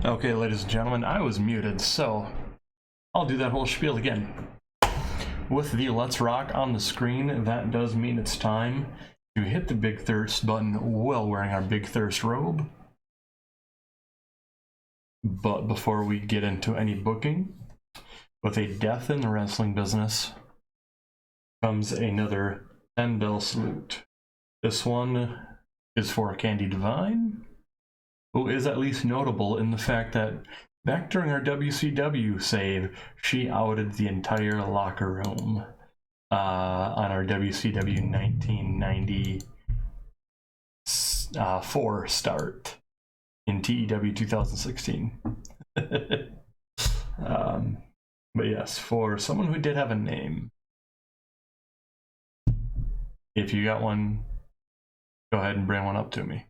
Okay, ladies and gentlemen, I was muted, so I'll do that whole spiel again. With the Let's Rock on the screen, that does mean it's time to hit the Big Thirst button while wearing our Big Thirst robe. But before we get into any booking, with a death in the wrestling business comes another 10-bell salute. This one is for Candy Divine, who is at least notable in the fact that back during our WCW save, she outed the entire locker room on our WCW 1994 start in TEW 2016. But yes, for someone who did have a name, if you got one, go ahead and bring one up to me.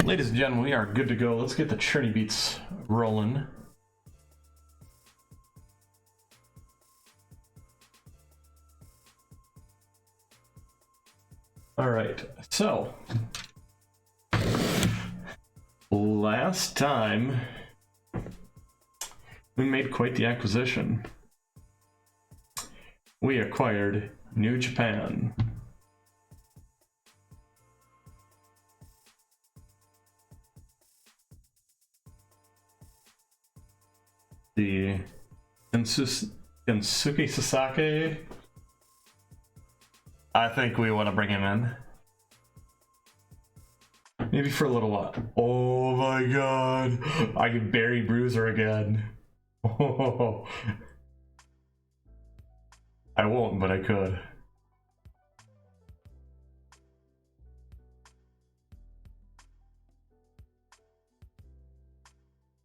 Ladies and gentlemen, we are good to go. Let's get the churny beats rolling. All right, so last time we made quite the acquisition. We acquired New Japan. The Kensuke Sasaki. I think we want to bring him in. Maybe for a little while. Oh my god. I could bury Bruiser again. Oh. I won't, but I could.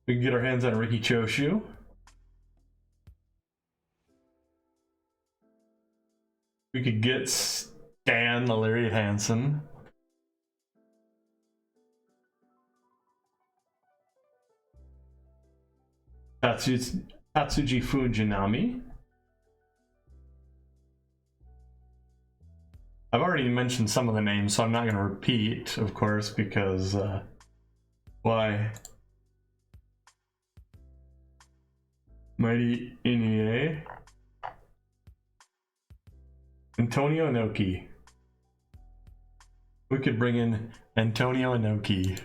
We can get our hands on Ricky Choshu. We could get Stan the Lariat Hansen. Tatsuji Fujinami. I've already mentioned some of the names, so I'm not going to repeat, of course, because why? Mighty Inoue. Antonio Inoki. We could bring in Antonio Inoki.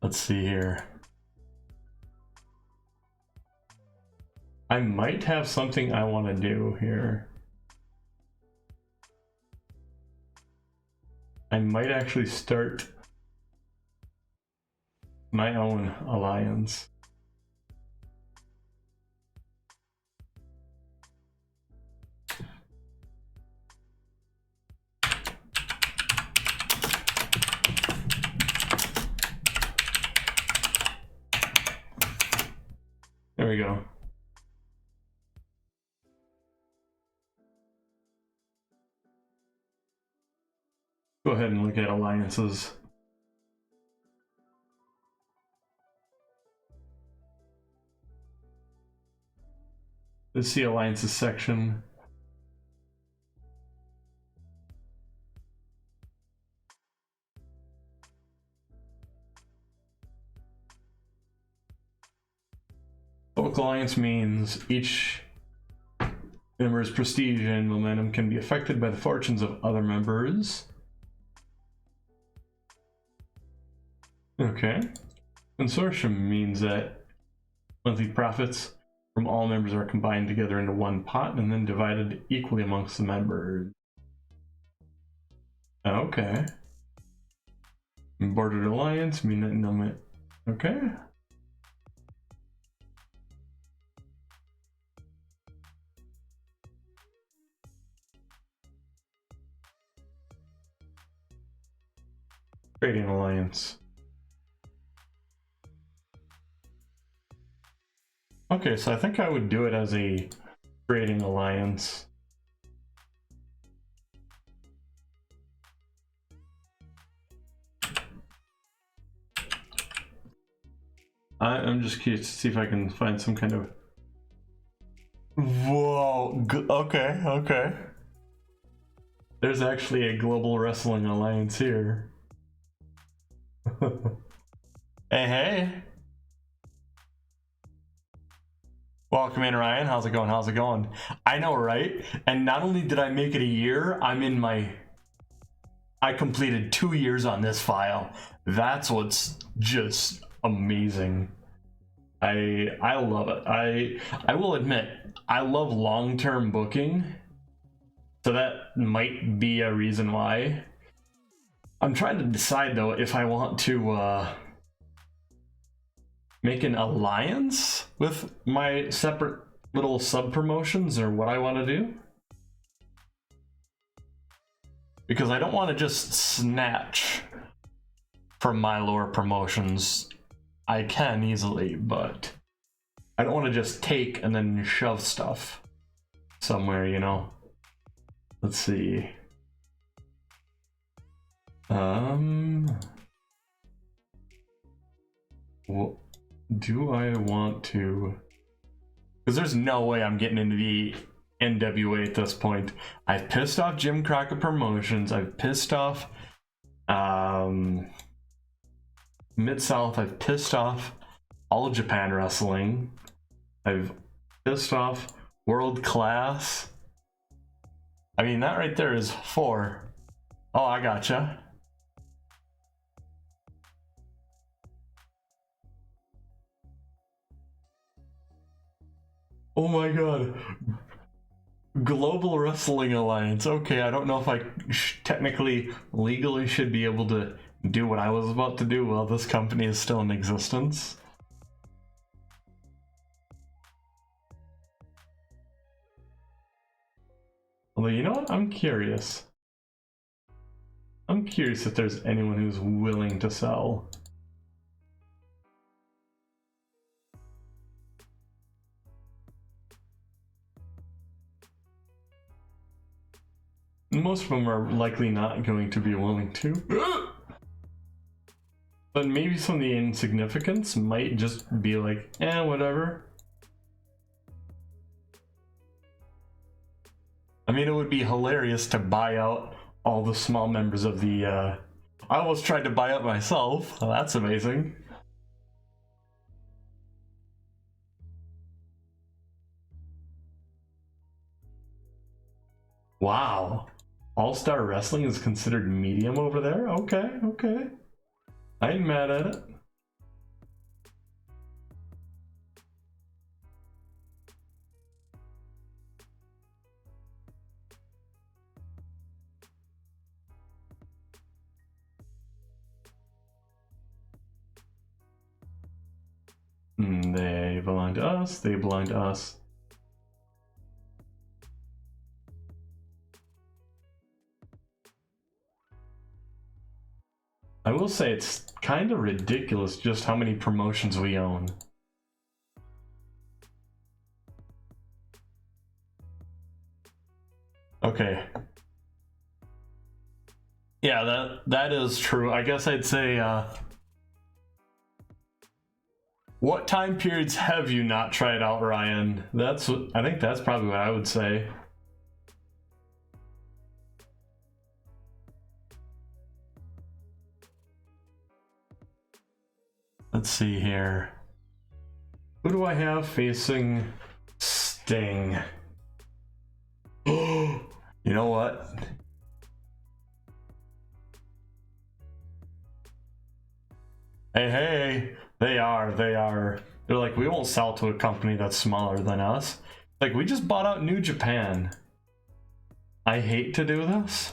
Let's see here. I might have something I want to do here. I might actually start my own alliance. There we go. Go ahead and look at alliances. Let's see alliances section. Local alliance means each member's prestige and momentum can be affected by the fortunes of other members. Okay. Consortium means that monthly profits from all members are combined together into one pot and then divided equally amongst the members. Okay. Bordered alliance mean that no. Okay. Trading alliance. Okay, so I think I would do it as a trading alliance. I'm just curious to see if I can find some kind of... Whoa, okay, okay. There's actually a global wrestling alliance here. Hey. Welcome in, Ryan. How's it going? How's it going? I know, right? And not only did I make it a year, I completed 2 years on this file. That's what's just amazing. I love it. I will admit, I love long-term booking. So that might be a reason why. I'm trying to decide though if I want to make an alliance with my separate little sub promotions or what I want to do. Because I don't want to just snatch from my lower promotions. I can easily, but I don't want to just take and then shove stuff somewhere, you know. Let's see. Well, do I want to? Because there's no way I'm getting into the NWA at this point. I've pissed off Jim Crockett Promotions. I've pissed off Mid-South. I've pissed off all of Japan Wrestling. I've pissed off World Class. I mean, that right there is 4. Oh, I gotcha. Oh my god. Global Wrestling Alliance. Okay, I don't know if I technically, legally should be able to do what I was about to do while this company is still in existence. Although, you know what? I'm curious. I'm curious if there's anyone who's willing to sell. Most of them are likely not going to be willing to. But maybe some of the insignificants might just be like, eh, whatever. I mean, it would be hilarious to buy out all the small members of the, I almost tried to buy out myself. Well, that's amazing. Wow. All-Star Wrestling is considered medium over there? Okay, okay. I ain't mad at it. They belong to us, they belong to us. I will say it's kind of ridiculous just how many promotions we own. Okay. Yeah, that is true. I guess I'd say What time periods have you not tried out, Ryan? I think that's probably what I would say. Let's see here. Who do I have facing Sting? You know what? Hey, they are. They're like, we won't sell to a company that's smaller than us. Like, we just bought out New Japan. I hate to do this.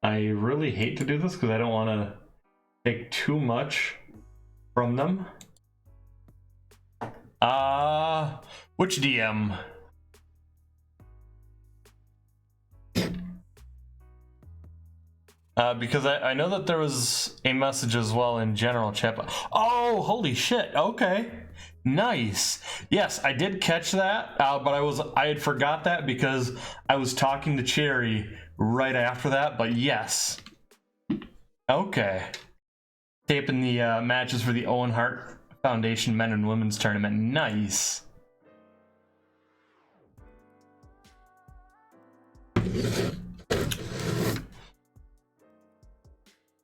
I really hate to do this because I don't want to take too much from them. Which DM? Because I know that there was a message as well in general chat. Oh, holy shit. Okay. Nice. Yes, I did catch that, but I had forgot that because I was talking to Cherry right after that, but yes. Okay. Taping the matches for the Owen Hart Foundation Men and Women's Tournament. Nice.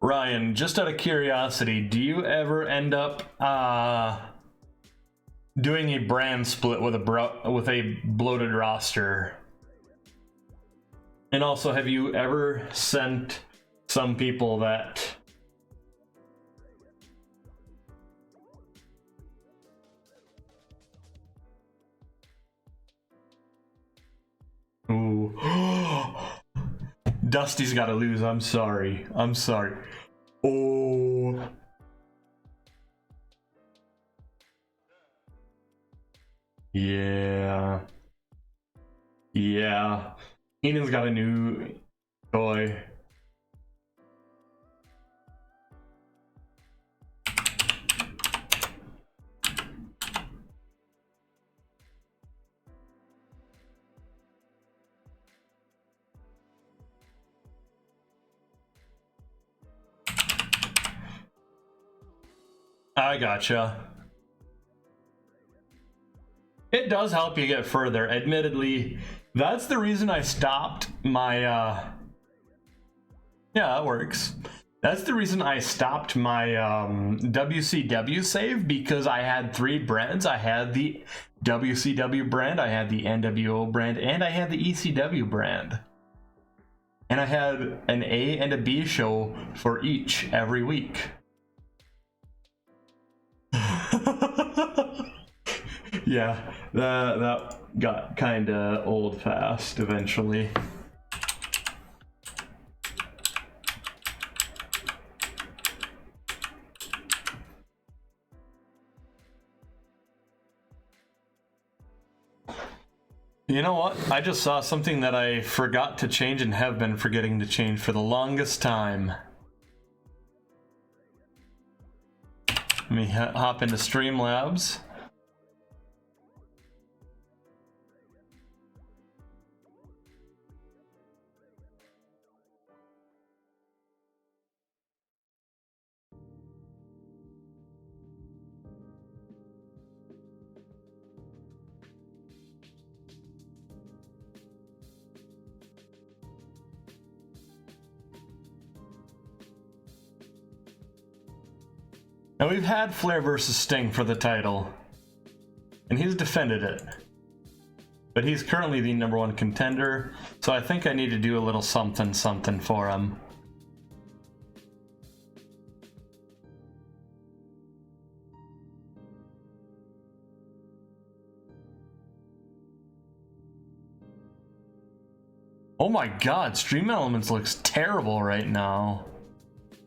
Ryan, just out of curiosity, do you ever end up doing a brand split with a bloated roster? And also, have you ever sent some people that ooh. Dusty's gotta lose. I'm sorry. Oh. Yeah. Keenan's got a new toy. I gotcha. It does help you get further. Admittedly, that's the reason I stopped my yeah, that works. That's the reason I stopped my WCW save, because I had 3 brands. I had the WCW brand, I had the NWO brand, and I had the ECW brand. And I had an A and a B show for each every week. Yeah, that got kinda old fast eventually. You know what? I just saw something that I forgot to change and have been forgetting to change for the longest time. Let me hop into Streamlabs. Now we've had Flair versus Sting for the title, and he's defended it. But he's currently the #1 contender, so I think I need to do a little something for him. Oh my god, Stream Elements looks terrible right now.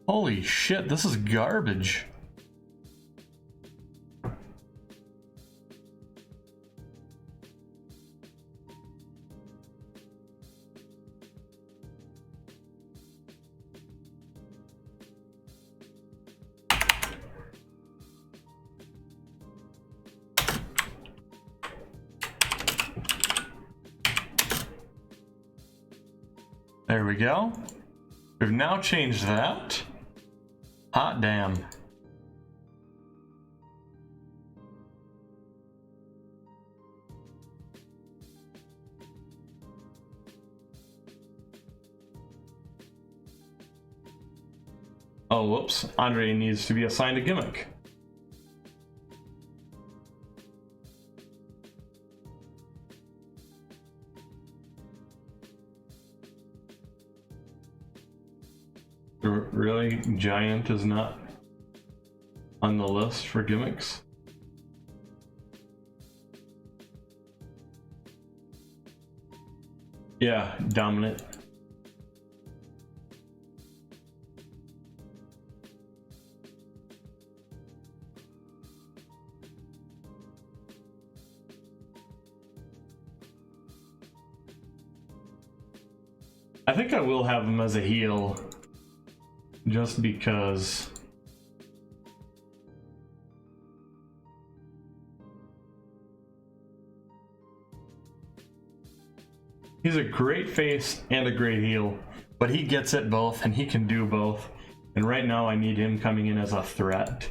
Holy shit, this is garbage. There we go. We've now changed that. Hot damn. Oh, whoops. Andre needs to be assigned a gimmick. Really? Giant is not on the list for gimmicks? Yeah, dominant. I think I will have him as a heel. Just because he's a great face and a great heel, but he gets it both and he can do both. And right now I need him coming in as a threat.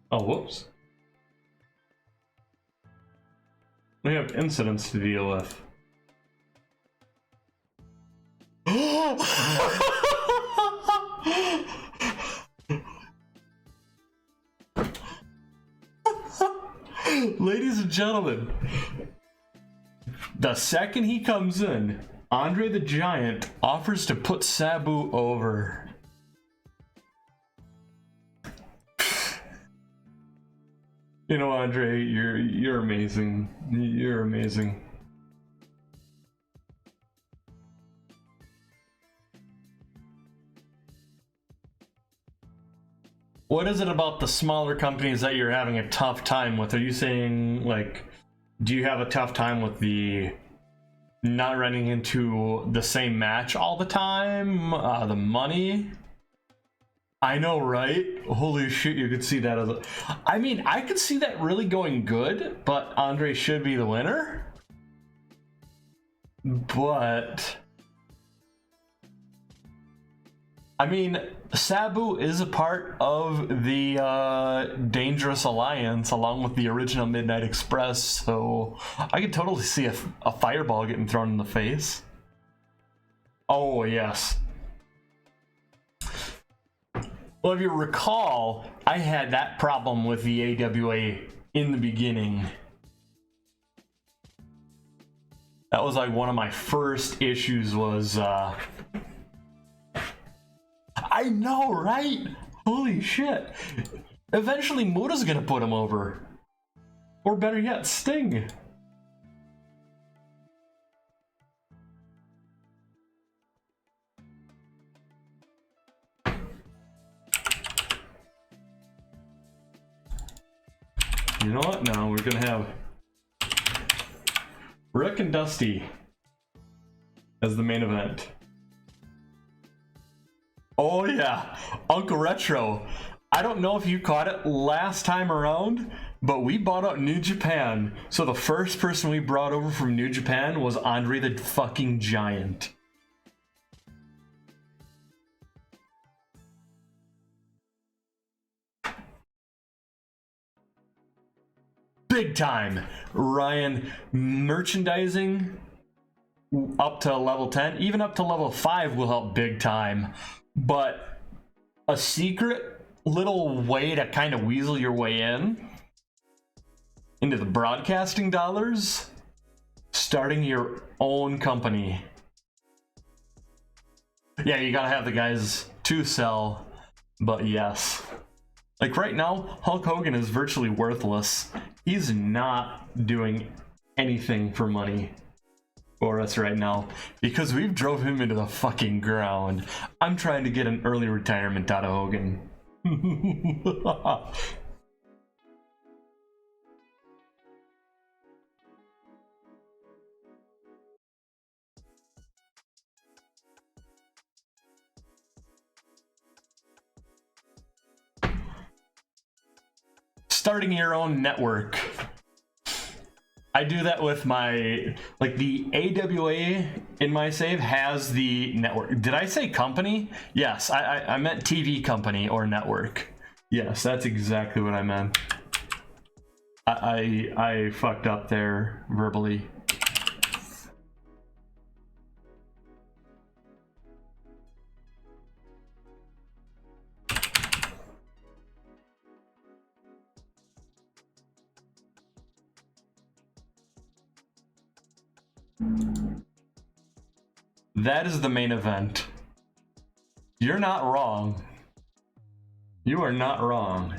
Oh, whoops. We have incidents to deal with. Ladies and gentlemen, the second he comes in, Andre the Giant offers to put Sabu over. You know, Andre, you're amazing. You're amazing. What is it about the smaller companies that you're having a tough time with? Are you saying, like, do you have a tough time with the not running into the same match all the time? The money? I know, right? Holy shit, you could see that as a... I mean, I could see that really going good, but Andre should be the winner. But... I mean, Sabu is a part of the Dangerous Alliance along with the original Midnight Express, so I could totally see a fireball getting thrown in the face. Oh, yes. Well, if you recall, I had that problem with the AWA in the beginning. That was like one of my first issues was, I know, right? Holy shit. Eventually, Muda's gonna put him over. Or better yet, Sting. You know what? Now we're gonna have Rick and Dusty as the main event. Oh yeah, Uncle Retro. I don't know if you caught it last time around, but we bought out New Japan. So the first person we brought over from New Japan was Andre the fucking Giant. Big time. Ryan, merchandising up to level 10, even up to level 5 will help big time. But a secret little way to kind of weasel your way into the broadcasting dollars, starting your own company. Yeah, you gotta have the guys to sell, but yes. Like right now, Hulk Hogan is virtually worthless. He's not doing anything for money for us right now because we've drove him into the fucking ground. I'm trying to get an early retirement out of Hogan. starting your own network. I do that with my, like, the AWA in my save has the network. Did I say company? Yes, I meant TV company or network. Yes, that's exactly what I meant. I fucked up there verbally. That is the main event. You're not wrong. You are not wrong.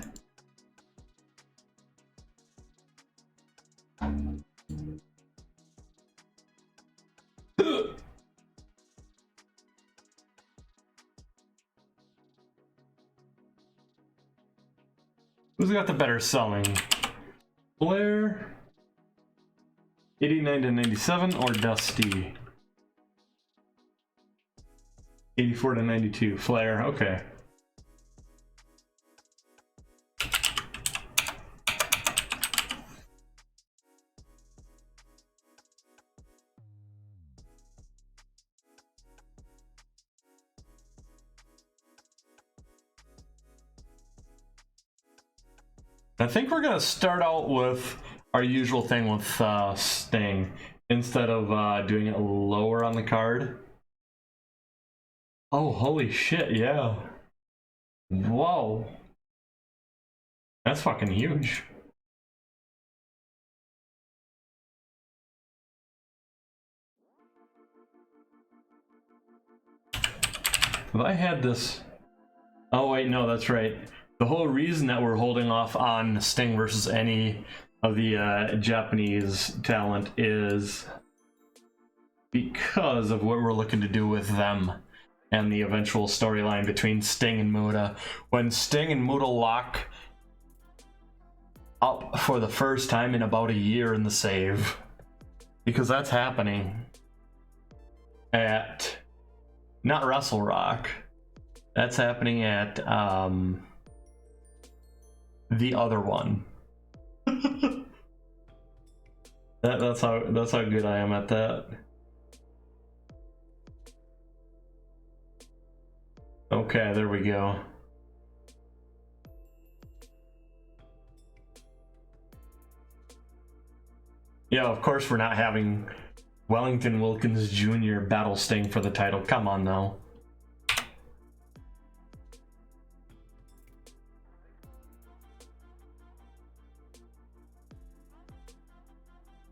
Who's got the better selling? Flair, 89 to 97, or Dusty? 84 to 92. Flair, okay. I think we're gonna start out with our usual thing with Sting instead of doing it lower on the card. Oh, holy shit, yeah. Whoa. That's fucking huge. If I had this... Oh, wait, no, that's right. The whole reason that we're holding off on Sting versus any of the Japanese talent is because of what we're looking to do with them and the eventual storyline between Sting and Muta. When Sting and Muta lock up for the first time in about a year in the save, because that's happening at not Wrestle Rock, that's happening at the other one. that's how good I am at that. Okay, there we go. Yeah, of course we're not having Wellington Wilkins Jr. battle Sting for the title. Come on now.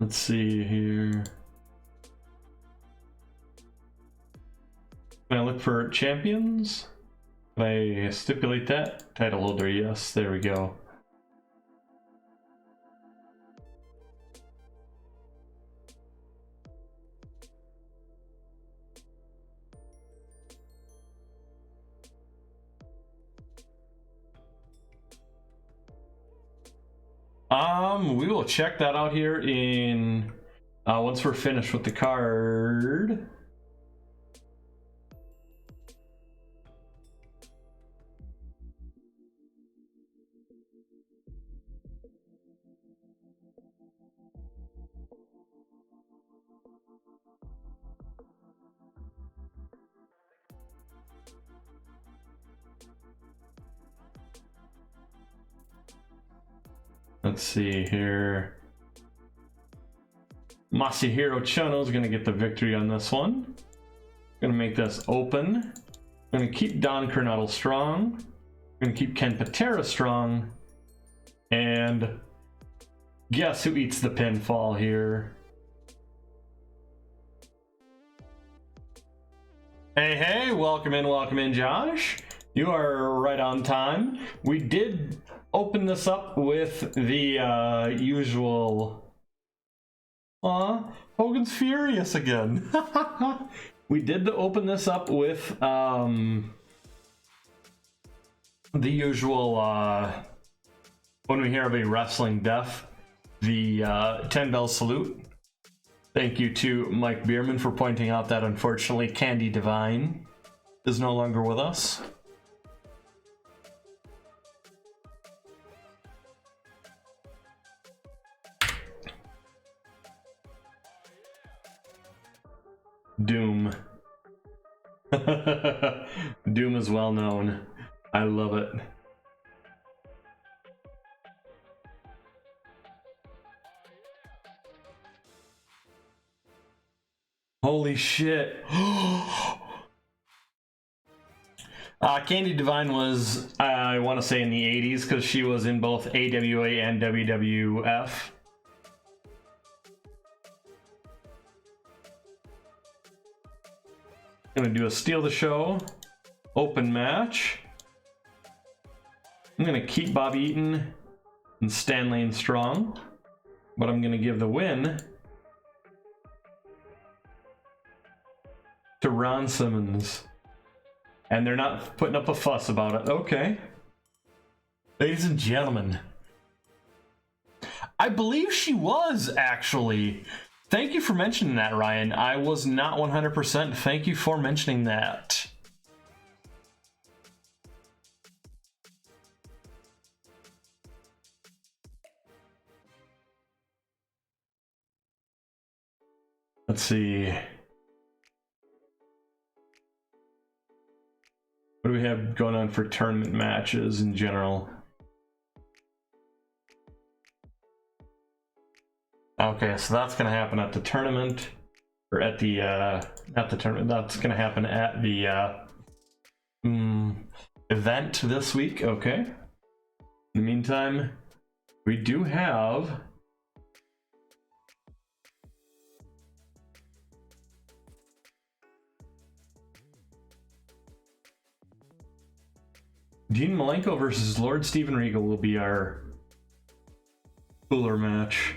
Let's see here. Can I look for champions? Can I stipulate that? Title holder, yes. There we go. We will check that out here in once we're finished with the card. Let's see here. Masahiro Chono is going to get the victory on this one. Going to make this open. Going to keep Don Coronado strong. Going to keep Ken Patera strong. And guess who eats the pinfall here? Hey, welcome in, Josh. You are right on time. We did open this up with the usual... Aw, Hogan's furious again. We did open this up with the usual, when we hear of a wrestling death, the 10-bell salute. Thank you to Mike Bierman for pointing out that unfortunately Candy Divine is no longer with us. Doom. Doom is well known. I love it. Holy shit. Candy Divine was, I want to say, in the 80s because she was in both AWA and WWF. Gonna do a Steal the Show open match. I'm gonna keep Bobby Eaton and Stanley and Strong, but I'm gonna give the win to Ron Simmons. And they're not putting up a fuss about it. Okay. Ladies and gentlemen, I believe she was, actually. Thank you for mentioning that, Ryan. I was not 100%. Thank you for mentioning that. Let's see. What do we have going on for tournament matches in general? Okay, so that's going to happen at the tournament, or at the, not the tournament, that's going to happen at the event this week, okay. In the meantime, we do have Dean Malenco versus Lord Steven Regal will be our cooler match.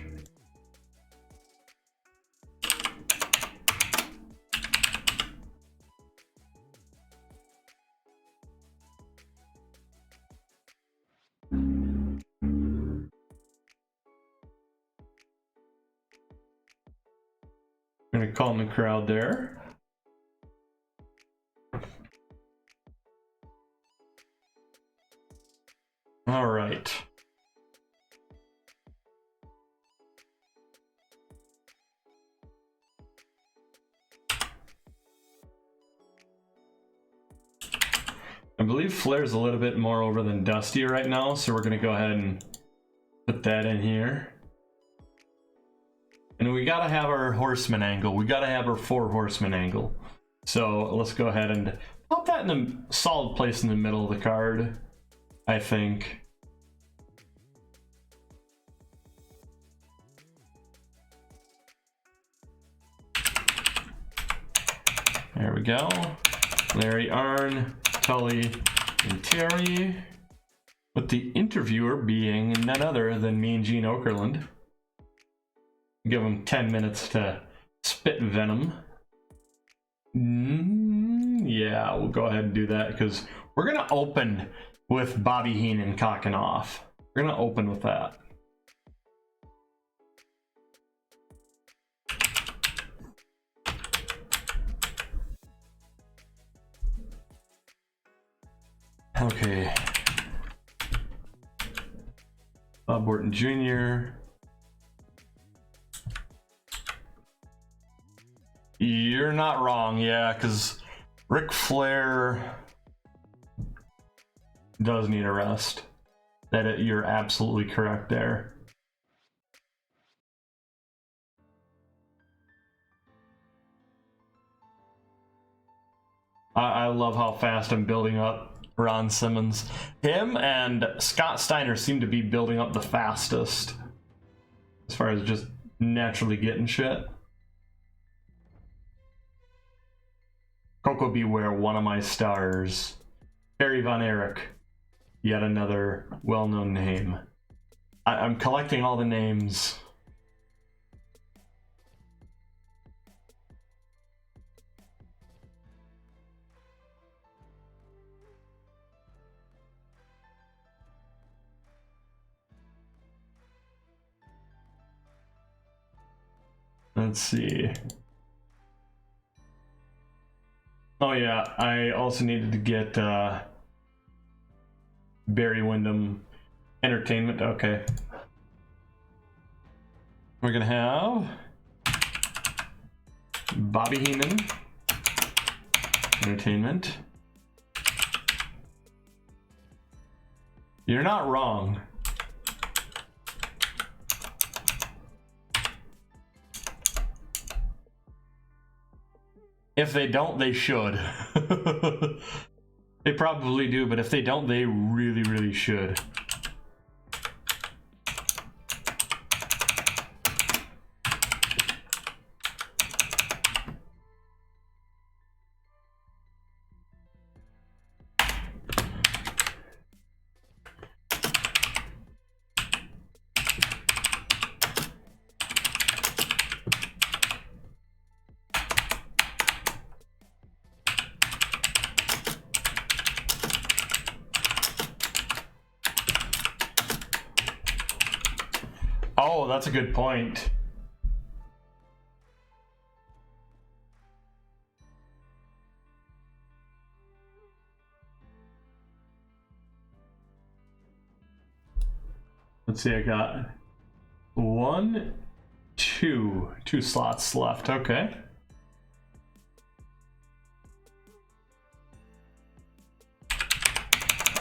I'm gonna calm the crowd there. All right. I believe Flair's a little bit more over than Dusty right now, so we're gonna go ahead and put that in here. And we gotta have our Horseman angle. We gotta have our Four Horsemen angle. So let's go ahead and put that in a solid place in the middle of the card, I think. There we go. Larry, Arn, Tully, and Terry. With the interviewer being none other than Mean Gene Okerlund. Give him 10 minutes to spit venom. Yeah, we'll go ahead and do that because we're going to open with Bobby Heenan cocking off. We're going to open with that. Okay. Bob Orton Jr. You're not wrong, yeah, because Ric Flair does need a rest. You're absolutely correct there. I love how fast I'm building up Ron Simmons. Him and Scott Steiner seem to be building up the fastest as far as just naturally getting shit. Coco Beware, one of my stars. Barry Von Erich, yet another well-known name. I'm collecting all the names. Let's see. Oh yeah, I also needed to get Barry Windham Entertainment. Okay. We're gonna have Bobby Heenan Entertainment. You're not wrong. If they don't, they should. They probably do, but if they don't, they really, really should. Oh, that's a good point. Let's see, I got two slots left. Okay.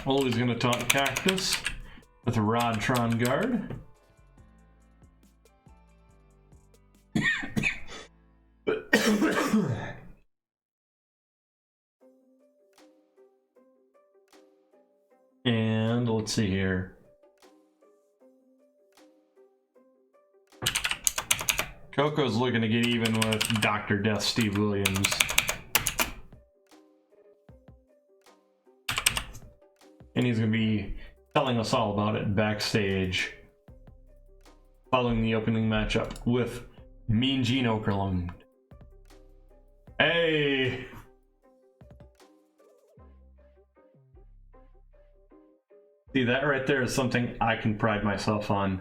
Oldie's gonna taunt Cactus with a Rodtron guard. And let's see here. Coco's looking to get even with Dr. Death Steve Williams. And he's going to be telling us all about it backstage following the opening matchup with Mean Gene Okerlund. Hey! See, that right there is something I can pride myself on.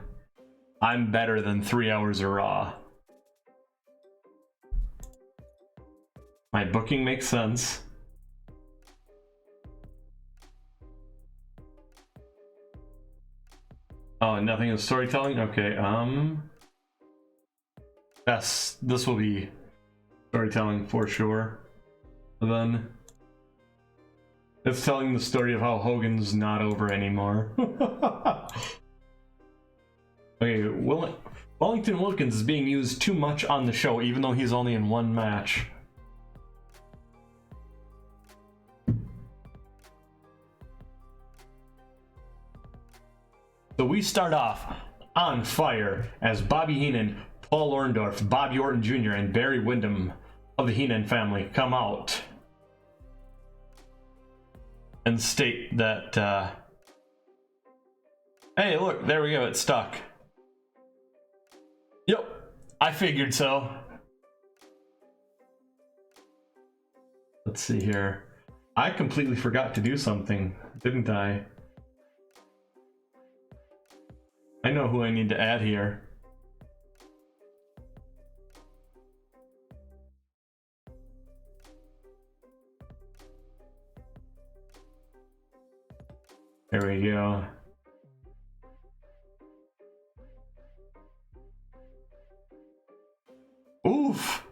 I'm better than 3 hours of Raw. My booking makes sense. Oh, nothing is storytelling? Okay, this will be storytelling for sure. And then it's telling the story of how Hogan's not over anymore. Okay, Wellington Wilkins is being used too much on the show, even though he's only in one match. So we start off on fire as Bobby Heenan, Paul Orndorff, Bobby Orton Jr., and Barry Windham of the Heenan family come out and state that, hey, look, there we go, it's stuck. Yep, I figured so. Let's see here. I completely forgot to do something, didn't I? I know who I need to add here. There we go. Oof!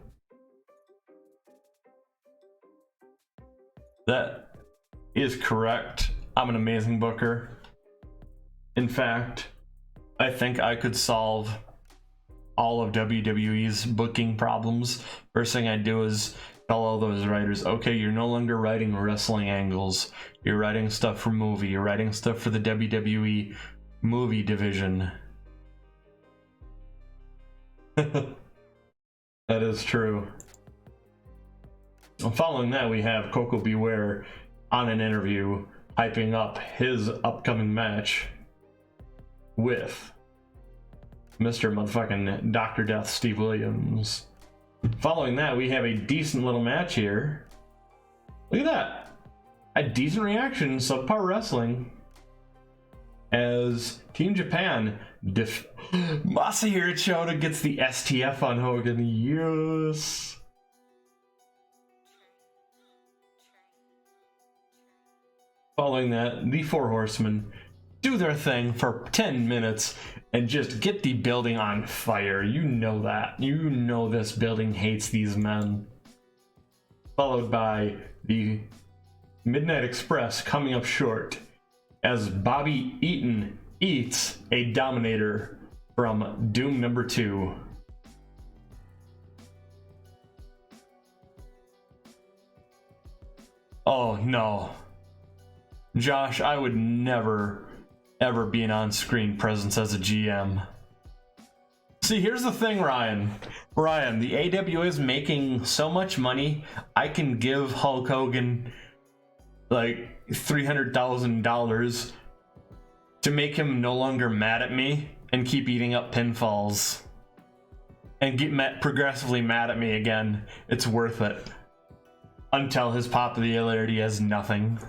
That is correct. I'm an amazing booker. In fact, I think I could solve all of WWE's booking problems. First thing I do is tell all those writers, okay, you're no longer writing wrestling angles. You're writing stuff for movie. You're writing stuff for the WWE movie division. That is true. Following that, we have Coco Beware on an interview hyping up his upcoming match with Mr. Motherfucking Dr. Death Steve Williams. Following that, we have a decent little match here. Look at that. A decent reaction, subpar wrestling. As Team Japan Masahiro Choda gets the STF on Hogan. Yes. Following that, the Four Horsemen do their thing for 10 minutes and just get the building on fire. You know that. You know this building hates these men. Followed by the Midnight Express coming up short as Bobby Eaton eats a Dominator from Doom number 2. Oh no. Josh, I would never, ever be an on-screen presence as a GM. See, here's the thing, Ryan. Ryan, the AWA is making so much money, I can give Hulk Hogan like $300,000 to make him no longer mad at me and keep eating up pinfalls. And get progressively mad at me again. It's worth it. Until his popularity has nothing.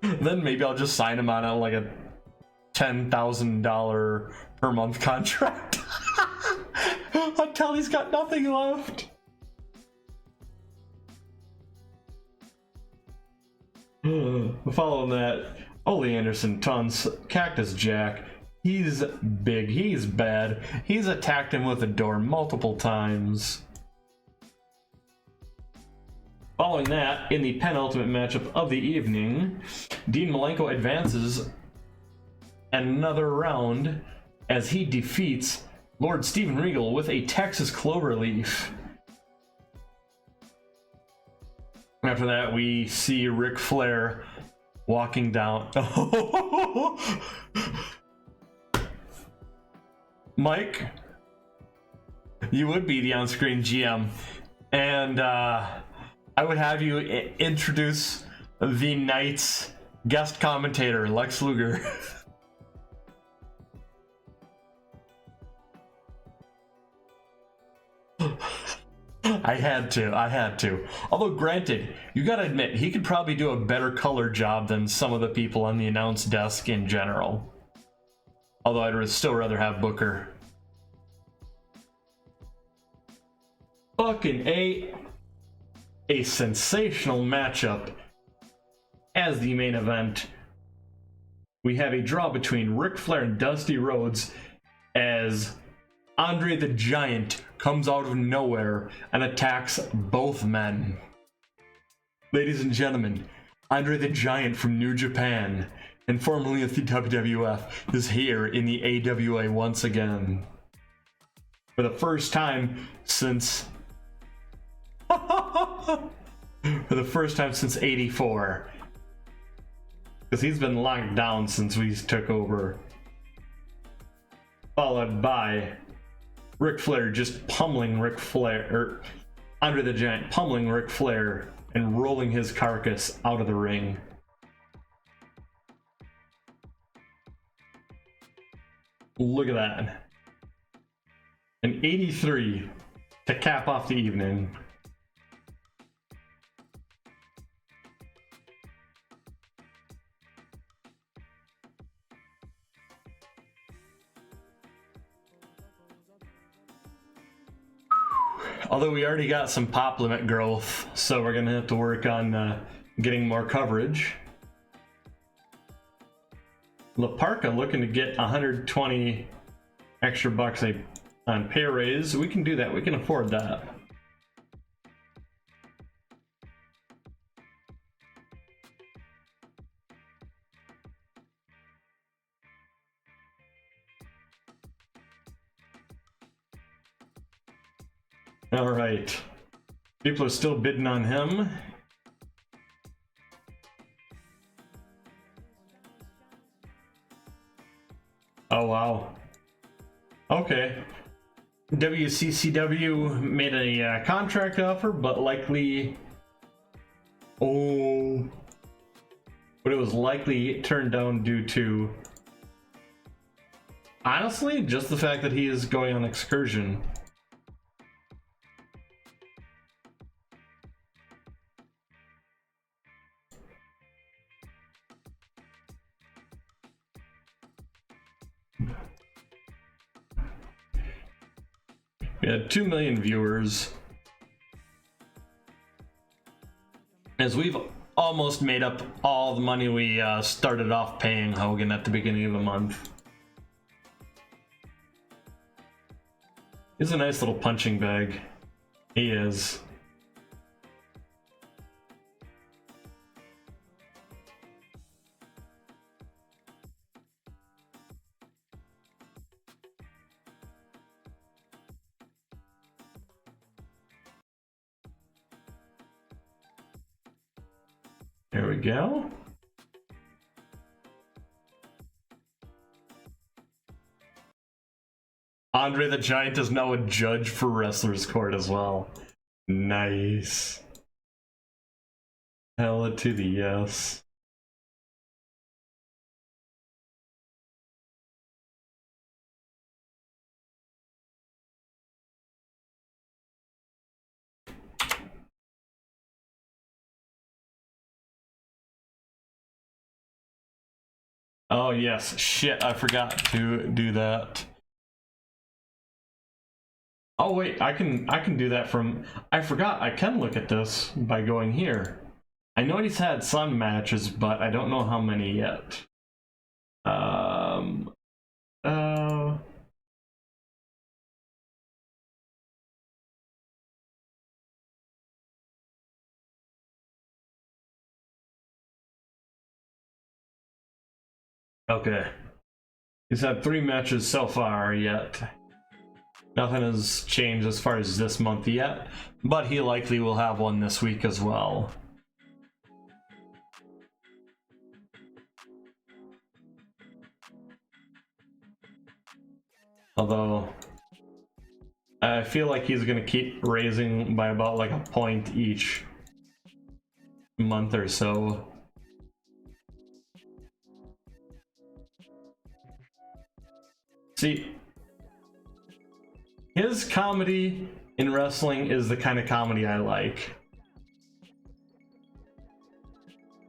Then maybe I'll just sign him on like a $10,000 per month contract. Until he's got nothing left. Following that, Ole Anderson taunts Cactus Jack. He's big, he's bad. He's attacked him with a door multiple times. Following that, in the penultimate matchup of the evening, Dean Malenco advances another round as he defeats Lord Steven Regal with a Texas Cloverleaf. After that, we see Ric Flair walking down. Mike, you would be the on-screen GM, and I would have you introduce the night's guest commentator, Lex Luger. I had to. Although granted, you gotta admit, he could probably do a better color job than some of the people on the announce desk in general. Although I'd still rather have Booker. Fucking a sensational matchup. As the main event, we have a draw between Ric Flair and Dusty Rhodes as Andre the Giant comes out of nowhere and attacks both men. Ladies and gentlemen, Andre the Giant from New Japan, and formerly of the WWF, is here in the AWA once again. For the first time since... for the first time since '84. Because he's been locked down since we took over. Followed by Ric Flair just pummeling Andre the Giant pummeling Ric Flair and rolling his carcass out of the ring. Look at that. An 83 to cap off the evening. Although we already got some pop limit growth, so we're gonna have to work on getting more coverage. La Parka looking to get 120 extra bucks on pay raise. We can do that. We can afford that. All right. People are still bidding on him. Oh, wow. Okay. WCCW made a contract offer, but likely... Oh. But it was likely turned down due to... Honestly, just the fact that he is going on excursion. We had 2 million viewers. As we've almost made up all the money we started off paying Hogan at the beginning of the month. He's a nice little punching bag. He is. There we go. Andre the Giant is now a judge for Wrestlers Court as well. Nice. Hella to the yes. Oh yes, shit, I forgot to do that. Oh wait, I can do that from, I forgot I can look at this by going here. I know he's had some matches, but I don't know how many yet. Okay. He's had 3 matches so far yet. Nothing has changed as far as this month yet, but he likely will have one this week as well. Although, I feel like he's going to keep raising by about like a point each month or so. See, his comedy in wrestling is the kind of comedy I like.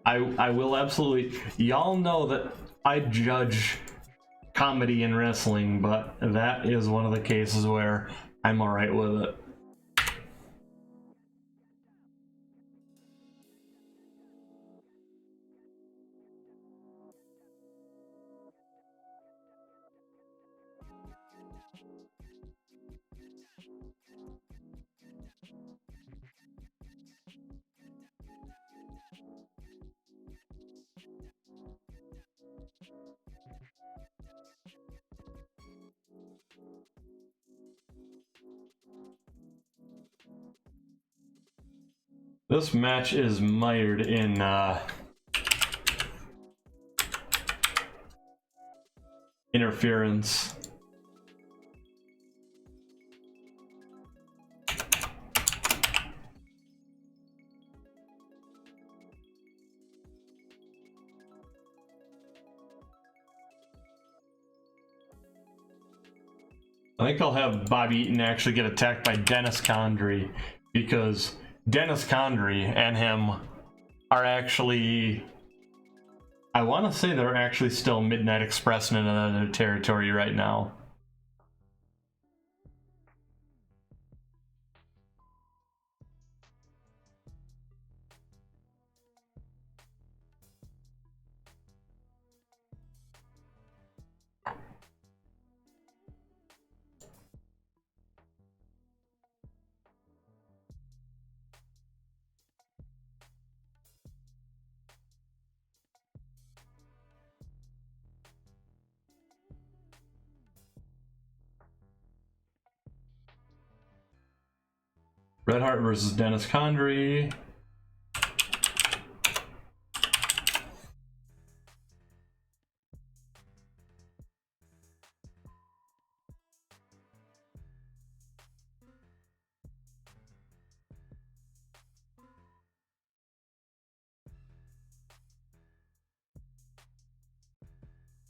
I will absolutely, y'all know that I judge comedy in wrestling, but that is one of the cases where I'm alright with it. This match is mired in interference. I think I'll have Bobby Eaton actually get attacked by Dennis Condrey, because Dennis Condrey and him are actually, I want to say they're actually still Midnight Express in another territory right now. Bret Hart versus Dennis Condrey.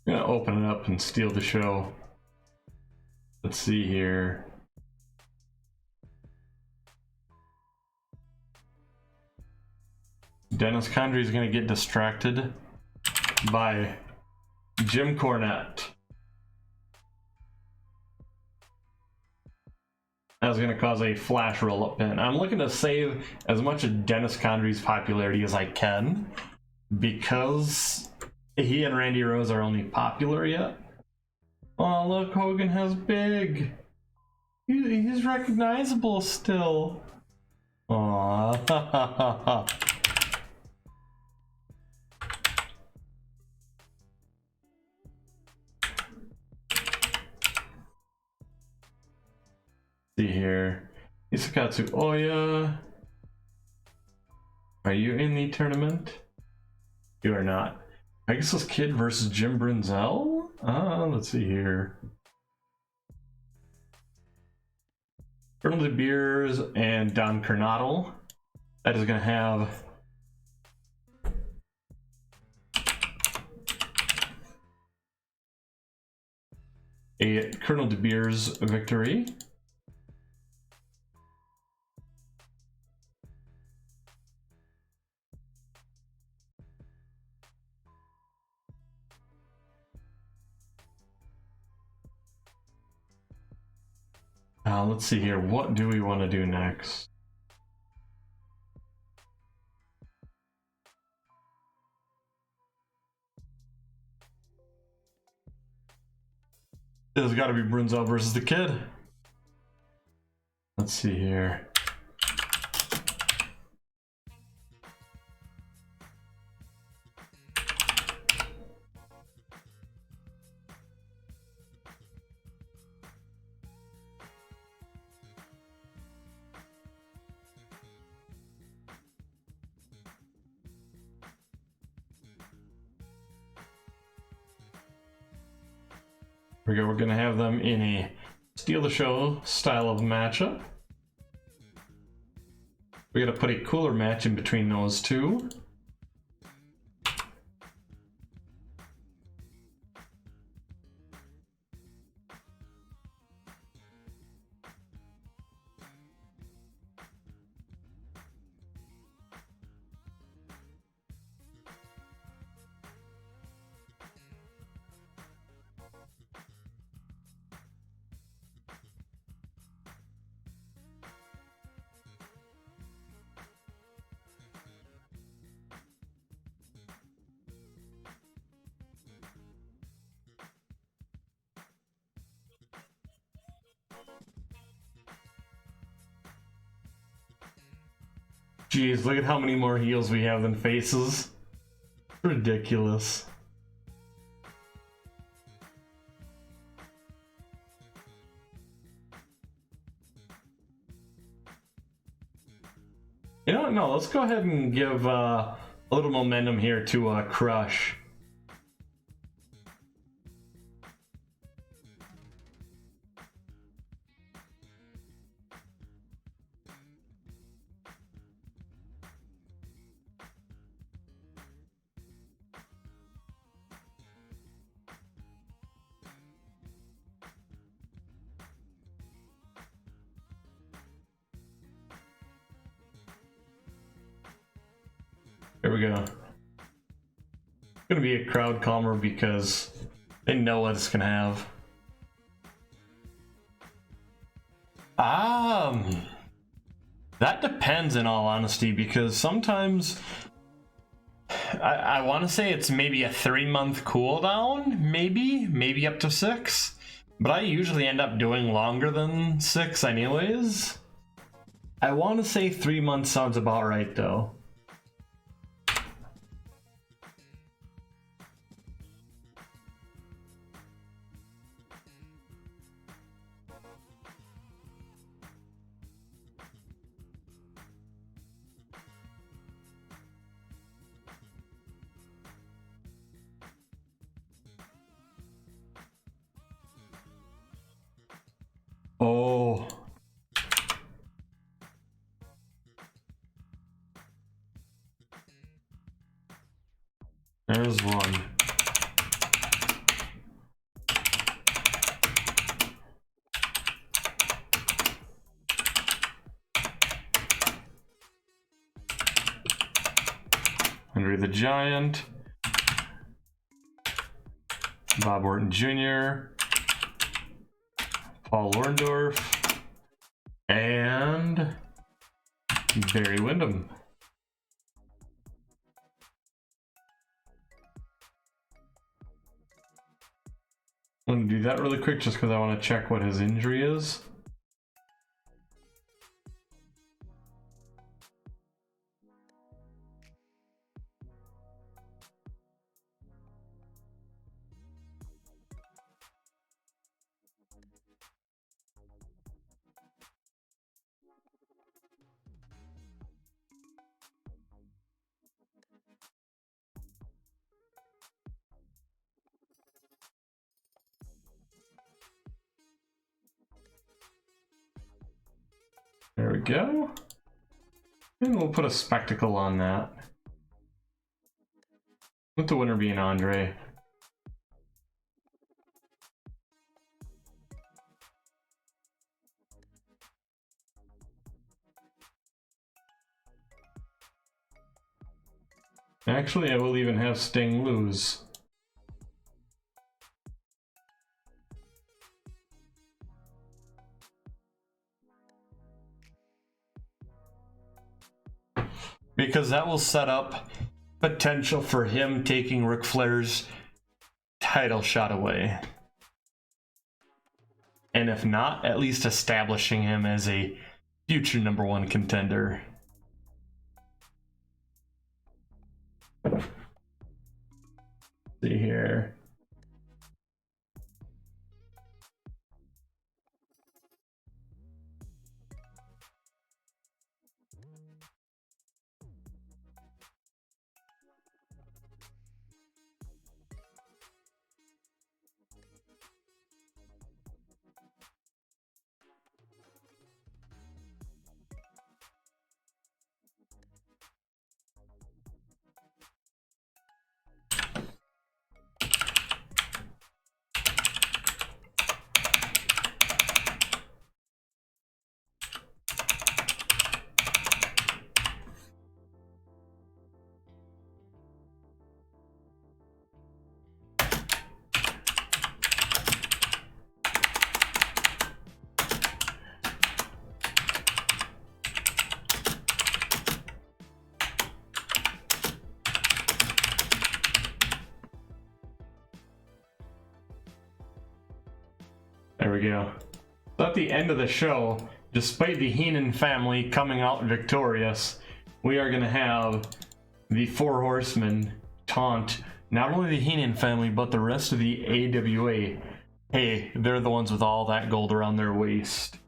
I'm gonna open it up and steal the show. Let's see here. Dennis Condrey is going to get distracted by Jim Cornette. That's going to cause a flash roll-up pin. I'm looking to save as much of Dennis Condrey's popularity as I can, because he and Randy Rose are only popular yet. Oh, look, Hogan has big. He's recognizable still. Aww. See here. Isakatsu Oya. Are you in the tournament? You are not. Pegasus Kid versus Jim Brunzell? Let's see here. Colonel De Beers and Don Coronado. That is going to have a Colonel De Beers victory. Let's see here. What do we want to do next? This has got to be Brunzell versus the Kid. Let's see here. Here we go. We're going to have them in a steal the show style of matchup. We got to put a cooler match in between those two. Jeez, look at how many more heels we have than faces. Ridiculous. You know what? No, let's go ahead and give a little momentum here to Crush. Here we go. It's gonna be a crowd calmer because they know what it's gonna have. That depends in all honesty, because sometimes I want to say it's maybe a 3-month cooldown, maybe up to 6, but I usually end up doing longer than 6 anyways. I want to say 3 months sounds about right though. Oh. There's one. Condrey the Giant. Bob Orton Jr. Paul Orndorff, and Barry Windham. I'm going to do that really quick just because I want to check what his injury is. go. And we'll put a spectacle on that. With the winner being Andre. Actually, I will even have Sting lose. Because that will set up potential for him taking Ric Flair's title shot away. And if not, at least establishing him as a future #1 contender. See here. There we go. So at the end of the show, despite the Heenan family coming out victorious, we are going to have the Four Horsemen taunt not only the Heenan family, but the rest of the AWA. Hey, they're the ones with all that gold around their waist.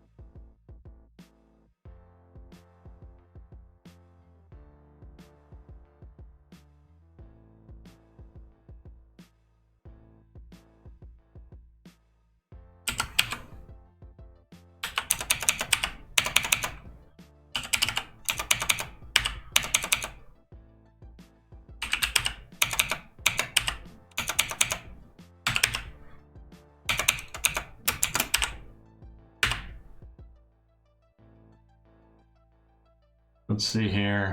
Let's see here.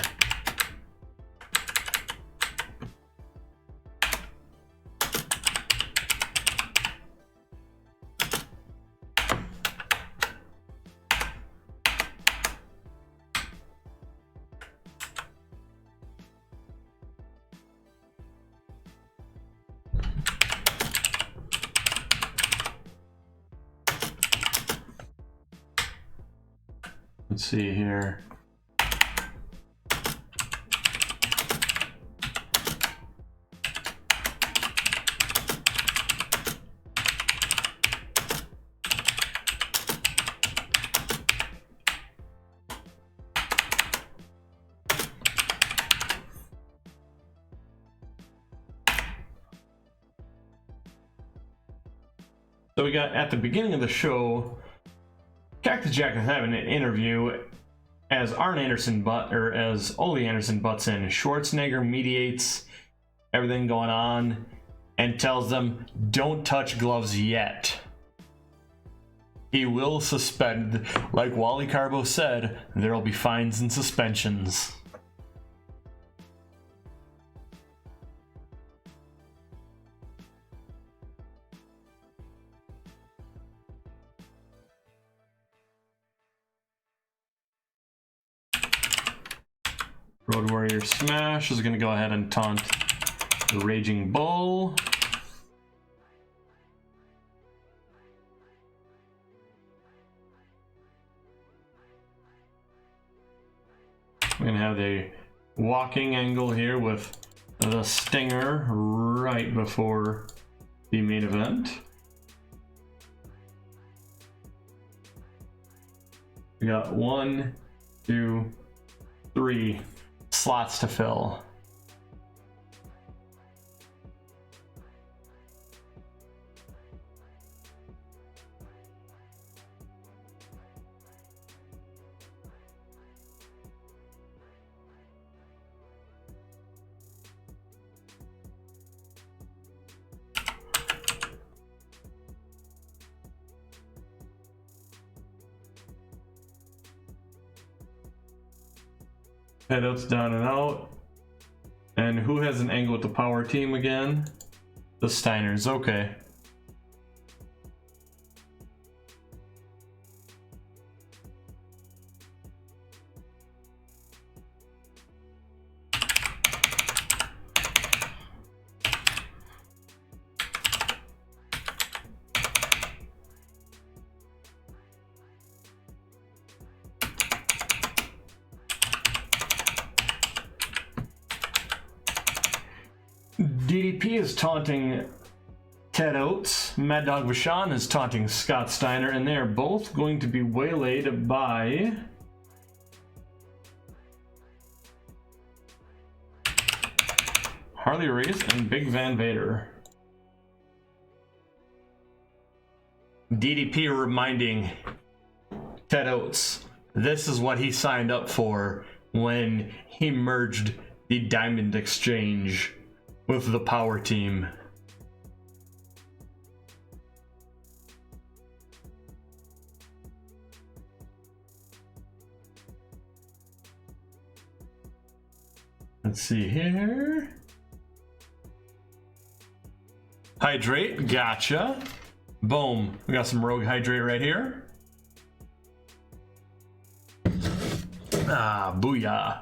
Let's see here. So we got at the beginning of the show, Cactus Jack is having an interview as Ole Anderson butts in. Schwarzenegger mediates everything going on and tells them, don't touch gloves yet. He will suspend, like Wally Carbo said, there will be fines and suspensions. Road Warrior Smash is going to go ahead and taunt the Raging Bull. We're going to have the walking angle here with the Stinger right before the main event. We got 1, 2, 3 slots to fill. Headouts down and out. And who has an angle with the power team again? The Steiners, okay. DDP is taunting Ted Oates. Mad Dog Vachon is taunting Scott Steiner, and they are both going to be waylaid by Harley Race and Big Van Vader. DDP reminding Ted Oates this is what he signed up for when he merged the Diamond Exchange with the power team. Let's see here. Hydrate, gotcha. Boom, we got some Rogue Hydrate right here. Ah, booyah.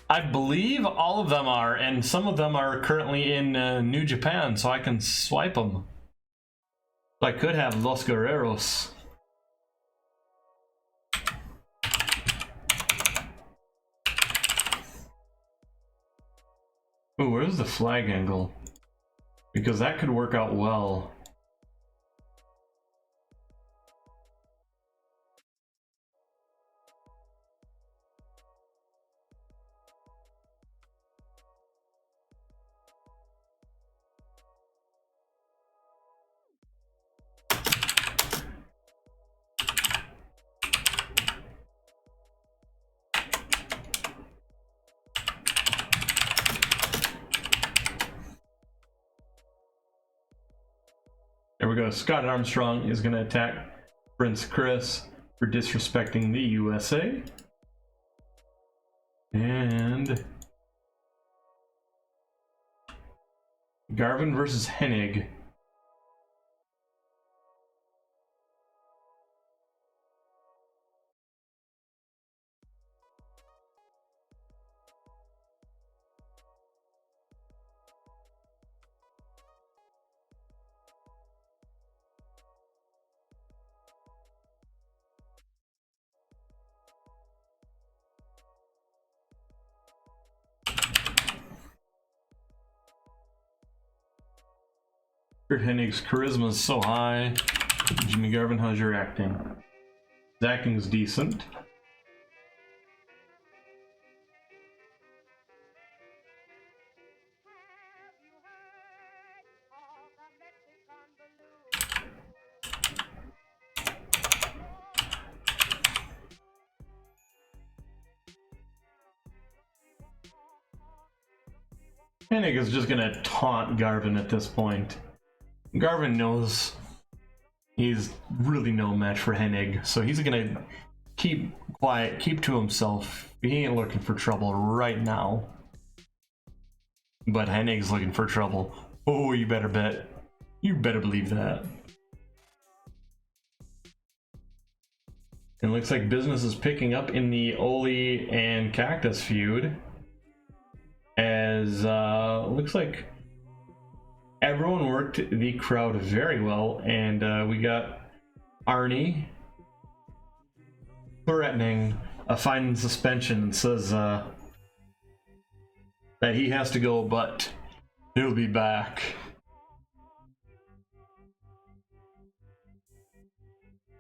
I believe all of them are, and some of them are currently in New Japan, so I can swipe them. So I could have Los Guerreros. Ooh, where's the flag angle? Because that could work out well. There we go. Scott Armstrong is going to attack Prince Chris for disrespecting the USA. And Garvin versus Hennig. Kurt Hennig's charisma is so high. Jimmy Garvin, how's your acting? His acting is decent. Hennig is just gonna taunt Garvin at this point. Garvin knows he's really no match for Hennig, so he's gonna keep quiet, keep to himself. He ain't looking for trouble right now. But Hennig's looking for trouble. Oh, you better bet. You better believe that. It looks like business is picking up in the Oli and Cactus feud. As looks like everyone worked the crowd very well, and we got Arnie threatening a fine and suspension and says that he has to go, but he'll be back.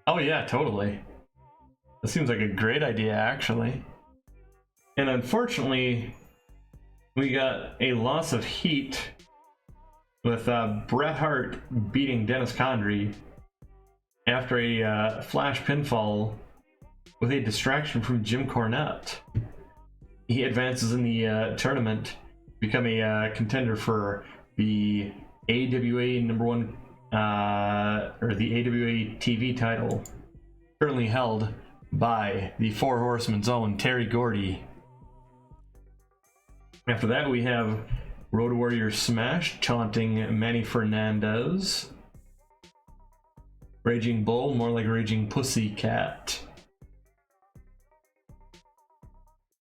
Oh yeah, totally. That seems like a great idea, actually. And unfortunately, we got a loss of heat with Bret Hart beating Dennis Condrey after a flash pinfall with a distraction from Jim Cornette. He advances in the tournament, become a contender for the AWA #1 or the AWA TV title, currently held by the Four Horsemen's own Terry Gordy. After that, we have Road Warrior Smash taunting Manny Fernandez. Raging Bull, more like Raging Pussycat.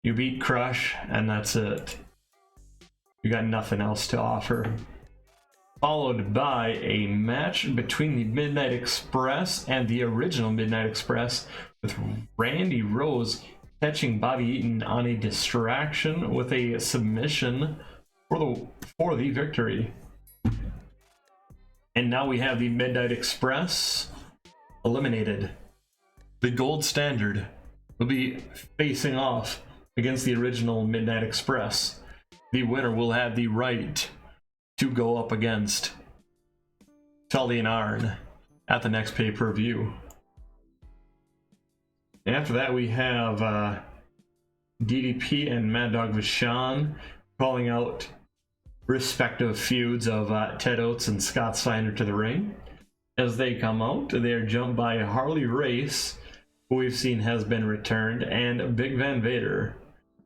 You beat Crush, and that's it. You got nothing else to offer. Followed by a match between the Midnight Express and the original Midnight Express, with Randy Rhodes catching Bobby Eaton on a distraction with a submission for the victory. And now we have the Midnight Express eliminated. The Gold Standard will be facing off against the original Midnight Express. The winner will have the right to go up against Tully and Arn at the next pay-per-view. And after that, we have DDP and Mad Dog Vachon calling out respective feuds of Ted Oates and Scott Steiner to the ring. As they come out, they are jumped by Harley Race, who we've seen has been returned, and Big Van Vader,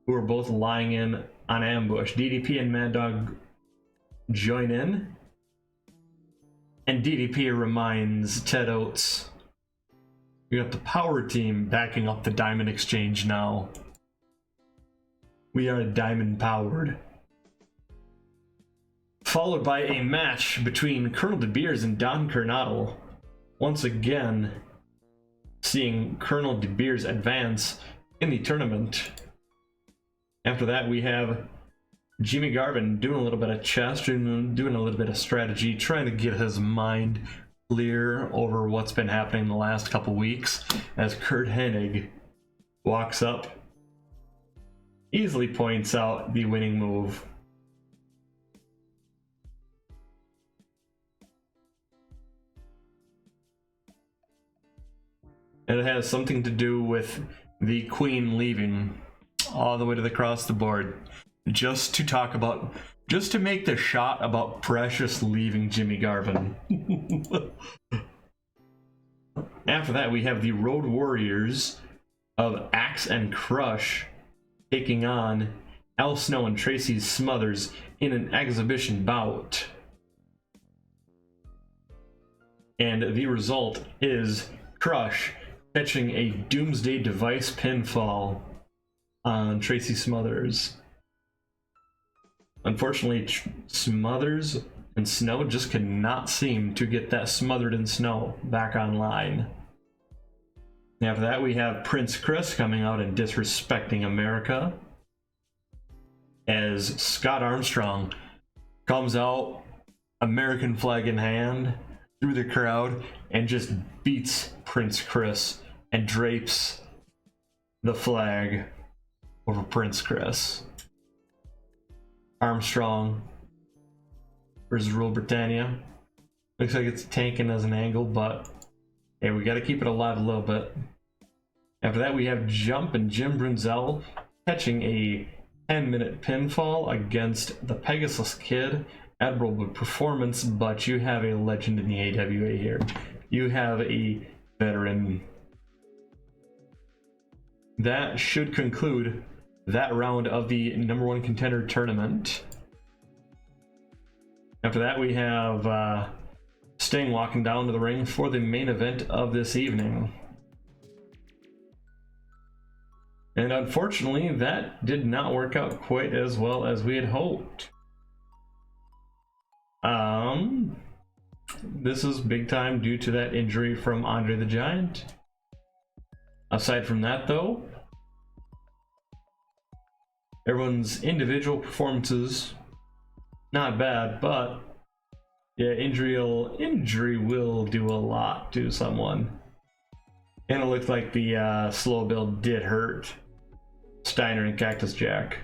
who are both lying in on ambush. DDP and Mad Dog join in, and DDP reminds Ted Oates, we got the power team backing up the Diamond Exchange now. We are diamond powered. Followed by a match between Colonel De Beers and Don Coronado. Once again, seeing Colonel De Beers advance in the tournament. After that, we have Jimmy Garvin doing a little bit of chess, doing a little bit of strategy, trying to get his mind clear over what's been happening the last couple weeks, as Kurt Hennig walks up, easily points out the winning move. And it has something to do with the Queen leaving all the way to the across the board, just to make the shot about Precious leaving Jimmy Garvin. After that, we have the Road Warriors of Axe and Crush taking on Al Snow and Tracy Smothers in an exhibition bout. And the result is Crush catching a Doomsday Device pinfall on Tracy Smothers. Unfortunately, Smothers and Snow just could not seem to get that Smothered in Snow back online. After that, we have Prince Chris coming out and disrespecting America, as Scott Armstrong comes out, American flag in hand, through the crowd, and just beats Prince Chris and drapes the flag over Prince Chris. Armstrong versus Rule Britannia. Looks like it's tanking as an angle, but hey, we got to keep it alive a little bit. After that, we have Jump and Jim Brunzell catching a 10-minute pinfall against the Pegasus Kid. Admirable performance, but you have a legend in the AWA here. You have a veteran. That should conclude that round of the #1 contender tournament. After that, we have Sting walking down to the ring for the main event of this evening. And unfortunately, that did not work out quite as well as we had hoped. This is big time due to that injury from Andre the Giant. Aside from that, though, everyone's individual performances, not bad, but yeah, injury will do a lot to someone. And it looked like the slow build did hurt Steiner and Cactus Jack.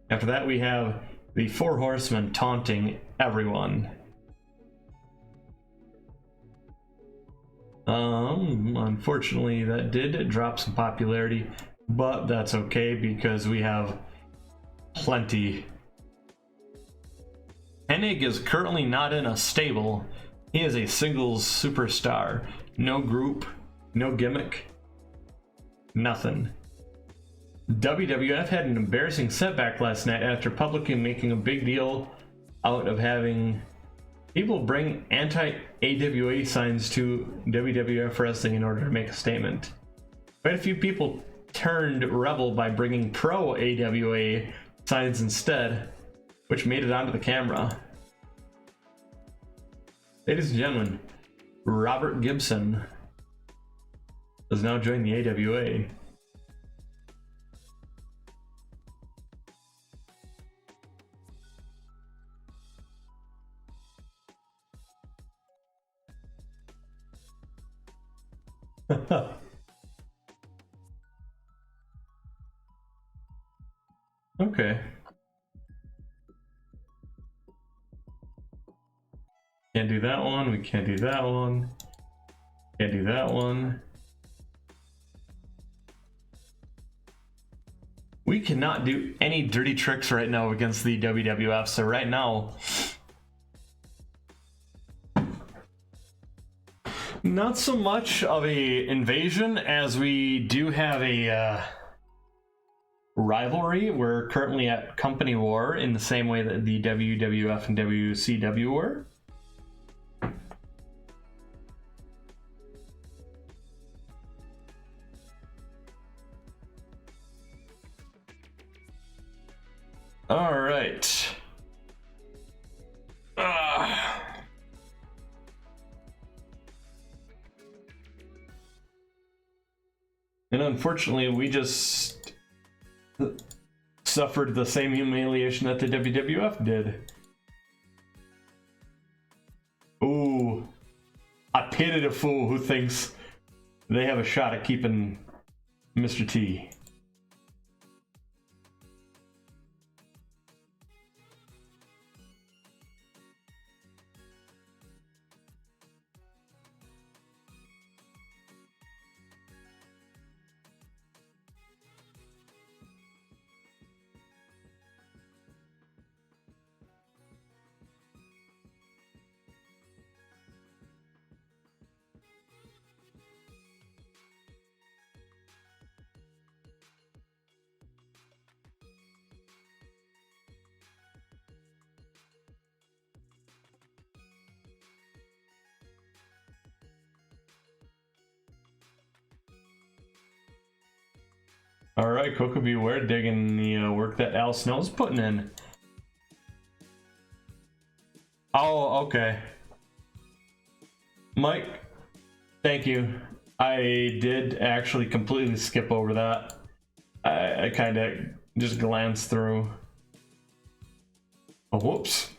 After that, we have the Four Horsemen taunting everyone. Unfortunately, that did drop some popularity, but that's okay because we have plenty. Hennig is currently not in a stable. He is a singles superstar. No group, no gimmick, nothing. WWF had an embarrassing setback last night after publicly making a big deal out of having people bring anti-AWA signs to WWF Wrestling in order to make a statement. Quite a few people turned rebel by bringing pro-AWA signs instead, which made it onto the camera. Ladies and gentlemen, Robert Gibson has now joined the AWA. Okay. Can't do that one. We can't do that one. Can't do that one. We cannot do any dirty tricks right now against the WWF. So right now, not so much of a invasion as we do have a rivalry. We're currently at company war in the same way that the WWF and WCW were. All right. And unfortunately, we just suffered the same humiliation that the WWF did. Ooh. I pitied a fool who thinks they have a shot at keeping Mr. T. Alright, Coco Beware digging the work that Al Snow's putting in. Oh, okay. Mike, thank you. I did actually completely skip over that. I kind of just glanced through. Oh, whoops.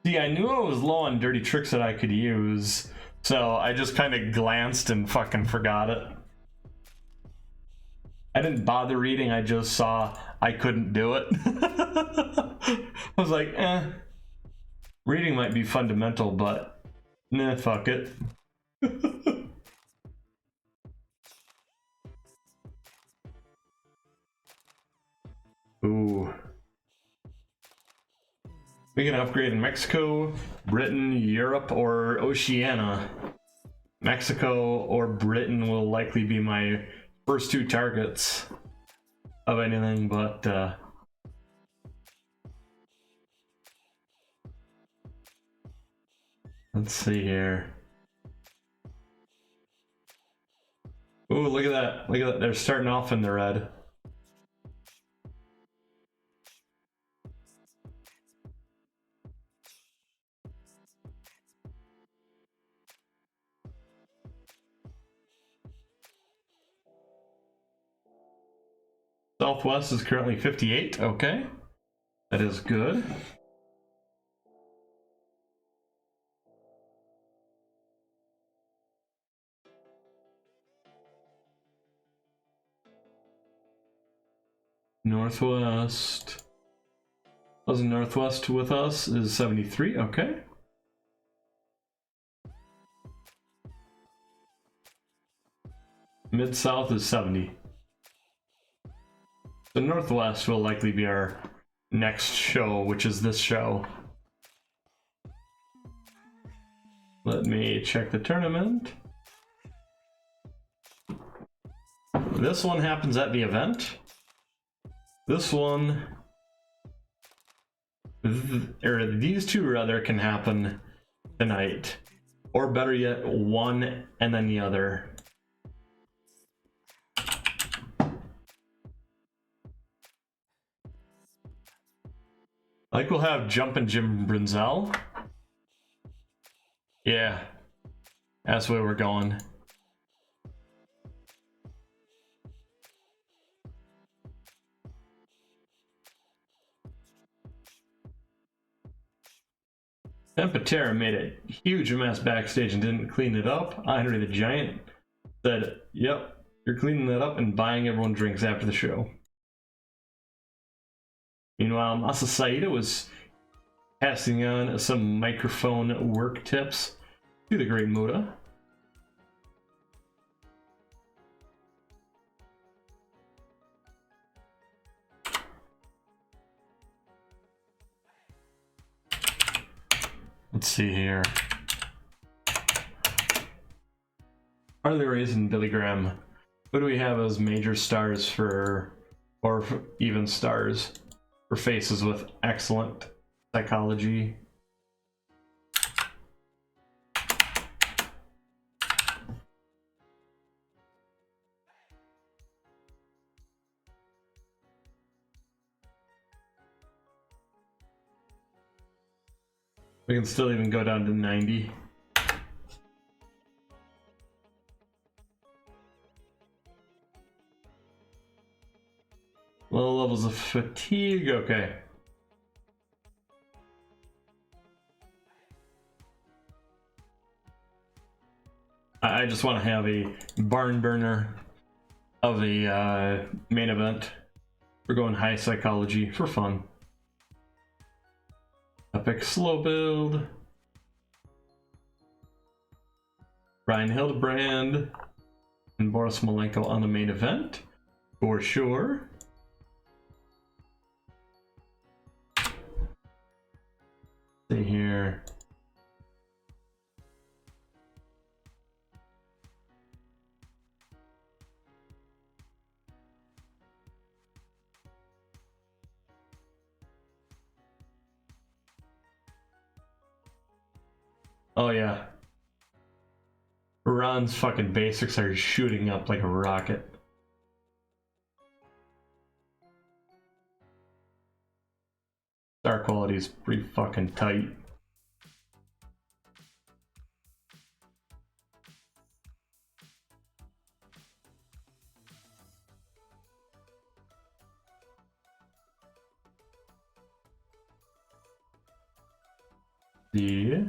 See, I knew I was low on dirty tricks that I could use, so I just kind of glanced and fucking forgot it. I didn't bother reading, I just saw I couldn't do it. I was like, reading might be fundamental, but nah, fuck it. Ooh. We can upgrade in Mexico, Britain, Europe, or Oceania. Mexico or Britain will likely be my first two targets of anything, but let's see here. Ooh, look at that. Look at that. They're starting off in the red. Southwest is currently 58. Okay, that is good. Northwest. Wasn't Northwest with us is 73. Okay. Mid-South is 70. The Northwest will likely be our next show, which is this show. Let me check the tournament. This one happens at the event. This one, or these two rather, can happen tonight. Or better yet, one and then the other. Like we'll have Jumpin' Jim Brunzell. Yeah, that's where we're going. And Patera made a huge mess backstage and didn't clean it up. Andre the Giant said, "Yep, you're cleaning that up and buying everyone drinks after the show." Meanwhile, Masa Saida was passing on some microphone work tips to the Great Muta. Let's see here. Harley Race and Billy Graham. Who do we have as major stars for, or even stars for faces with excellent psychology? We can still even go down to 90. Low levels of fatigue, okay. I just want to have a barn burner of a main event. We're going high psychology for fun. Epic slow build. Ryan Hildebrand and Boris Malenco on the main event for sure. See here. Oh yeah. Ron's fucking basics are shooting up like a rocket. Star quality is pretty fucking tight. Yeah.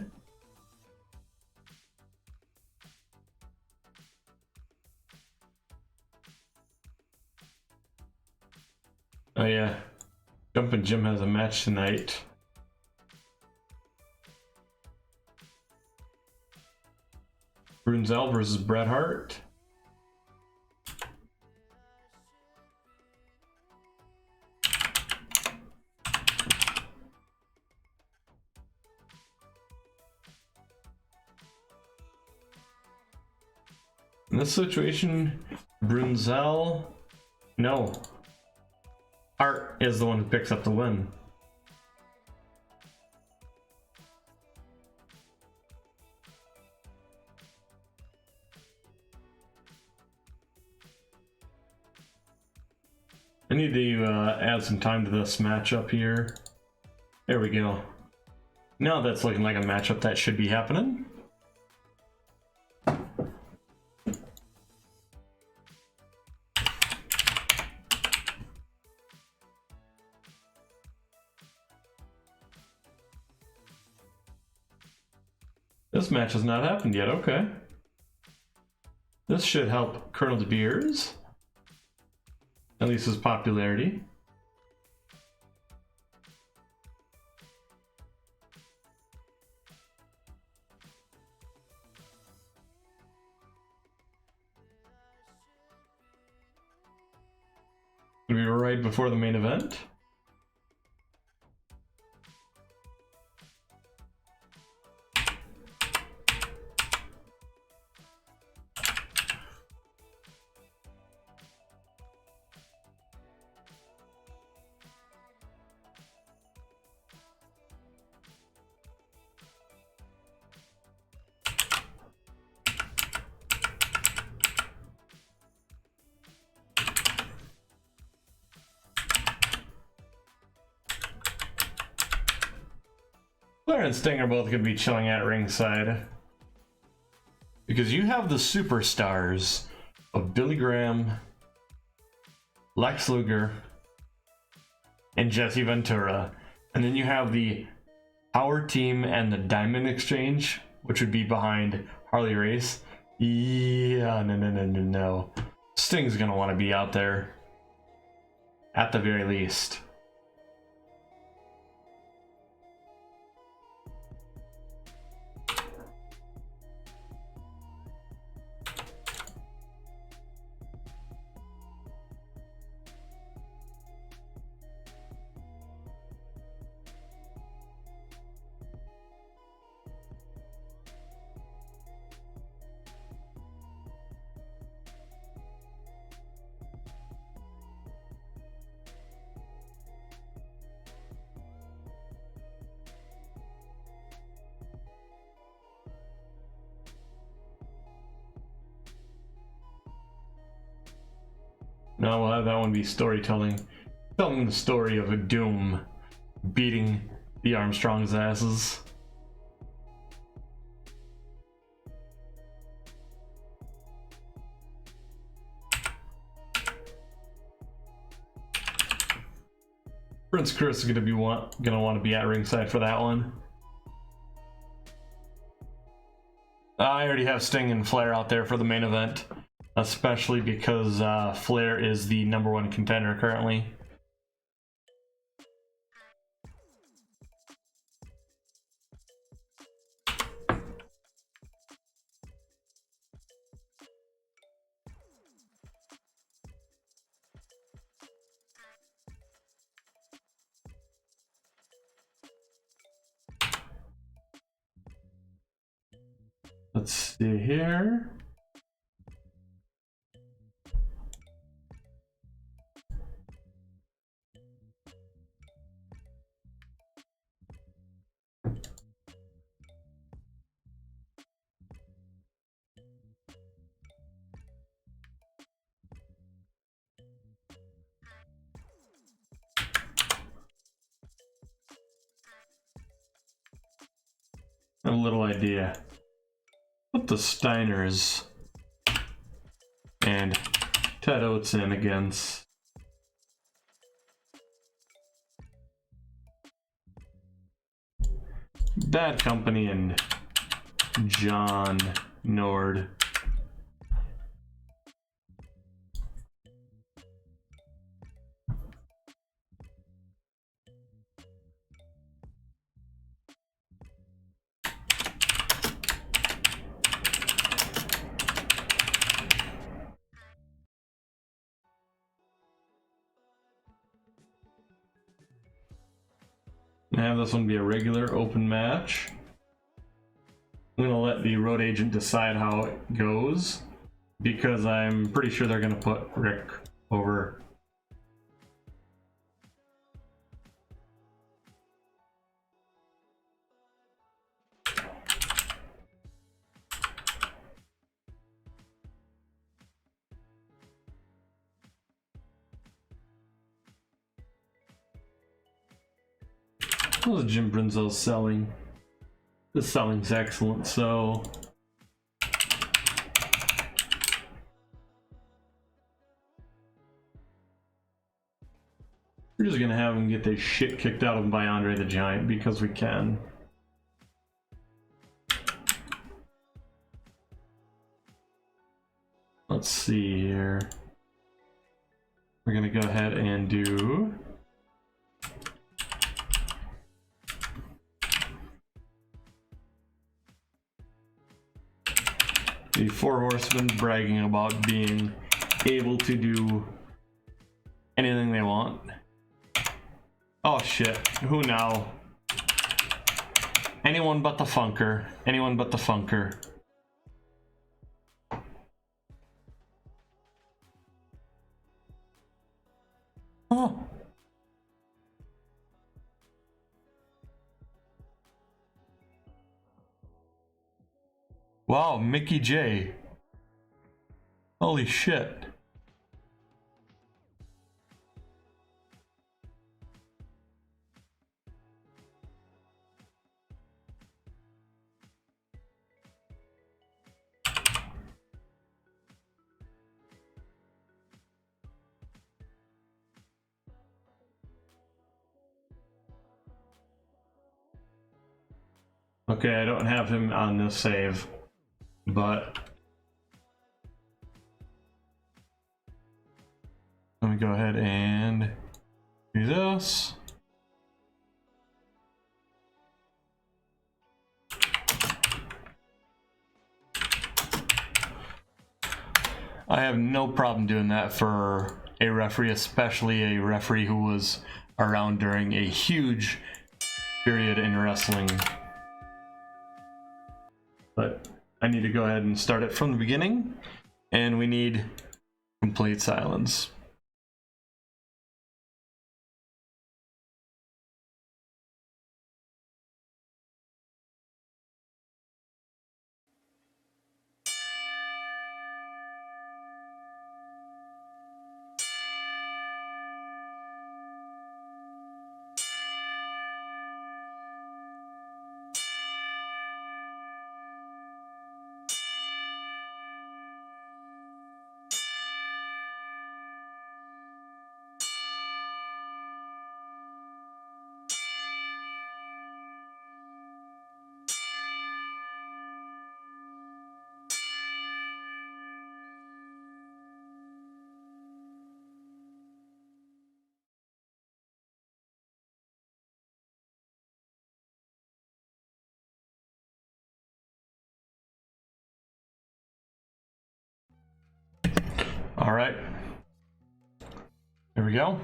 Oh yeah, Jumpin' Jim has a match tonight. Brunzell versus Bret Hart. In this situation, Brunzell, no. Hart is the one who picks up the win. I need to add some time to this matchup here. There we go. Now that's looking like a matchup that should be happening. This match has not happened yet, okay. This should help Colonel De Beers. At least his popularity. We were right before the main event. Flair and Sting are both going to be chilling at ringside. Because you have the superstars of Billy Graham, Lex Luger, and Jesse Ventura. And then you have the Power Team and the Diamond Exchange, which would be behind Harley Race. Yeah, no. Sting's going to want to be out there. At the very least. No, we'll have that one be storytelling. Telling the story of a Doom beating the Armstrongs' asses. Prince Chris is gonna want to be at ringside for that one. I already have Sting and Flair out there for the main event. Especially because Flair is the #1 contender currently. Let's see here. A little idea. Put the Steiners and Ted Oates in against Bad Company and John Nord. Have this one be a regular open match. I'm gonna let the road agent decide how it goes because I'm pretty sure they're gonna put Rick over. How's Jim Brunzell selling? The selling's excellent, so we're just gonna have him get the shit kicked out of him by Andre the Giant because we can. let's see here. We're gonna go ahead and do the Four Horsemen bragging about being able to do anything they want. Oh shit, who now? Anyone but the Funker. Anyone but the Funker. Oh. Wow, Mickey J. Holy shit. Okay, I don't have him on this save, but let me go ahead and do this. I have no problem doing that for a referee, especially a referee who was around during a huge period in wrestling. But I need to go ahead and start it from the beginning, and we need complete silence. All right, here we go.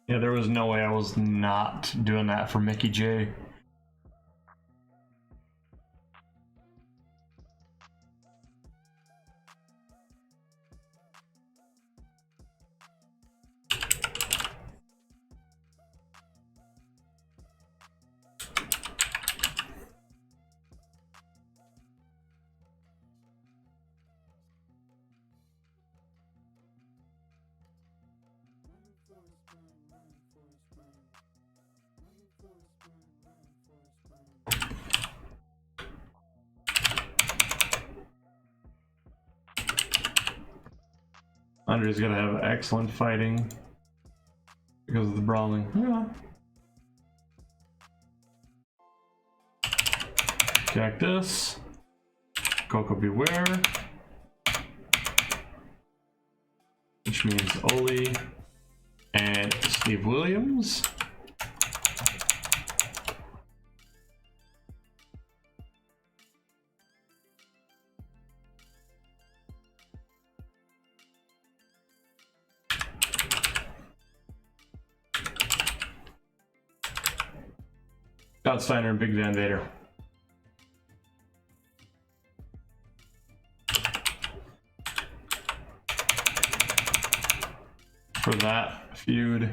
Yeah, there was no way I was not doing that for Mickey J. Condrey's gonna have excellent fighting because of the brawling. Yeah. Cactus. Coco Beware. Which means Oli and Steve Williams. Scott Steiner and Big Van Vader. For that feud.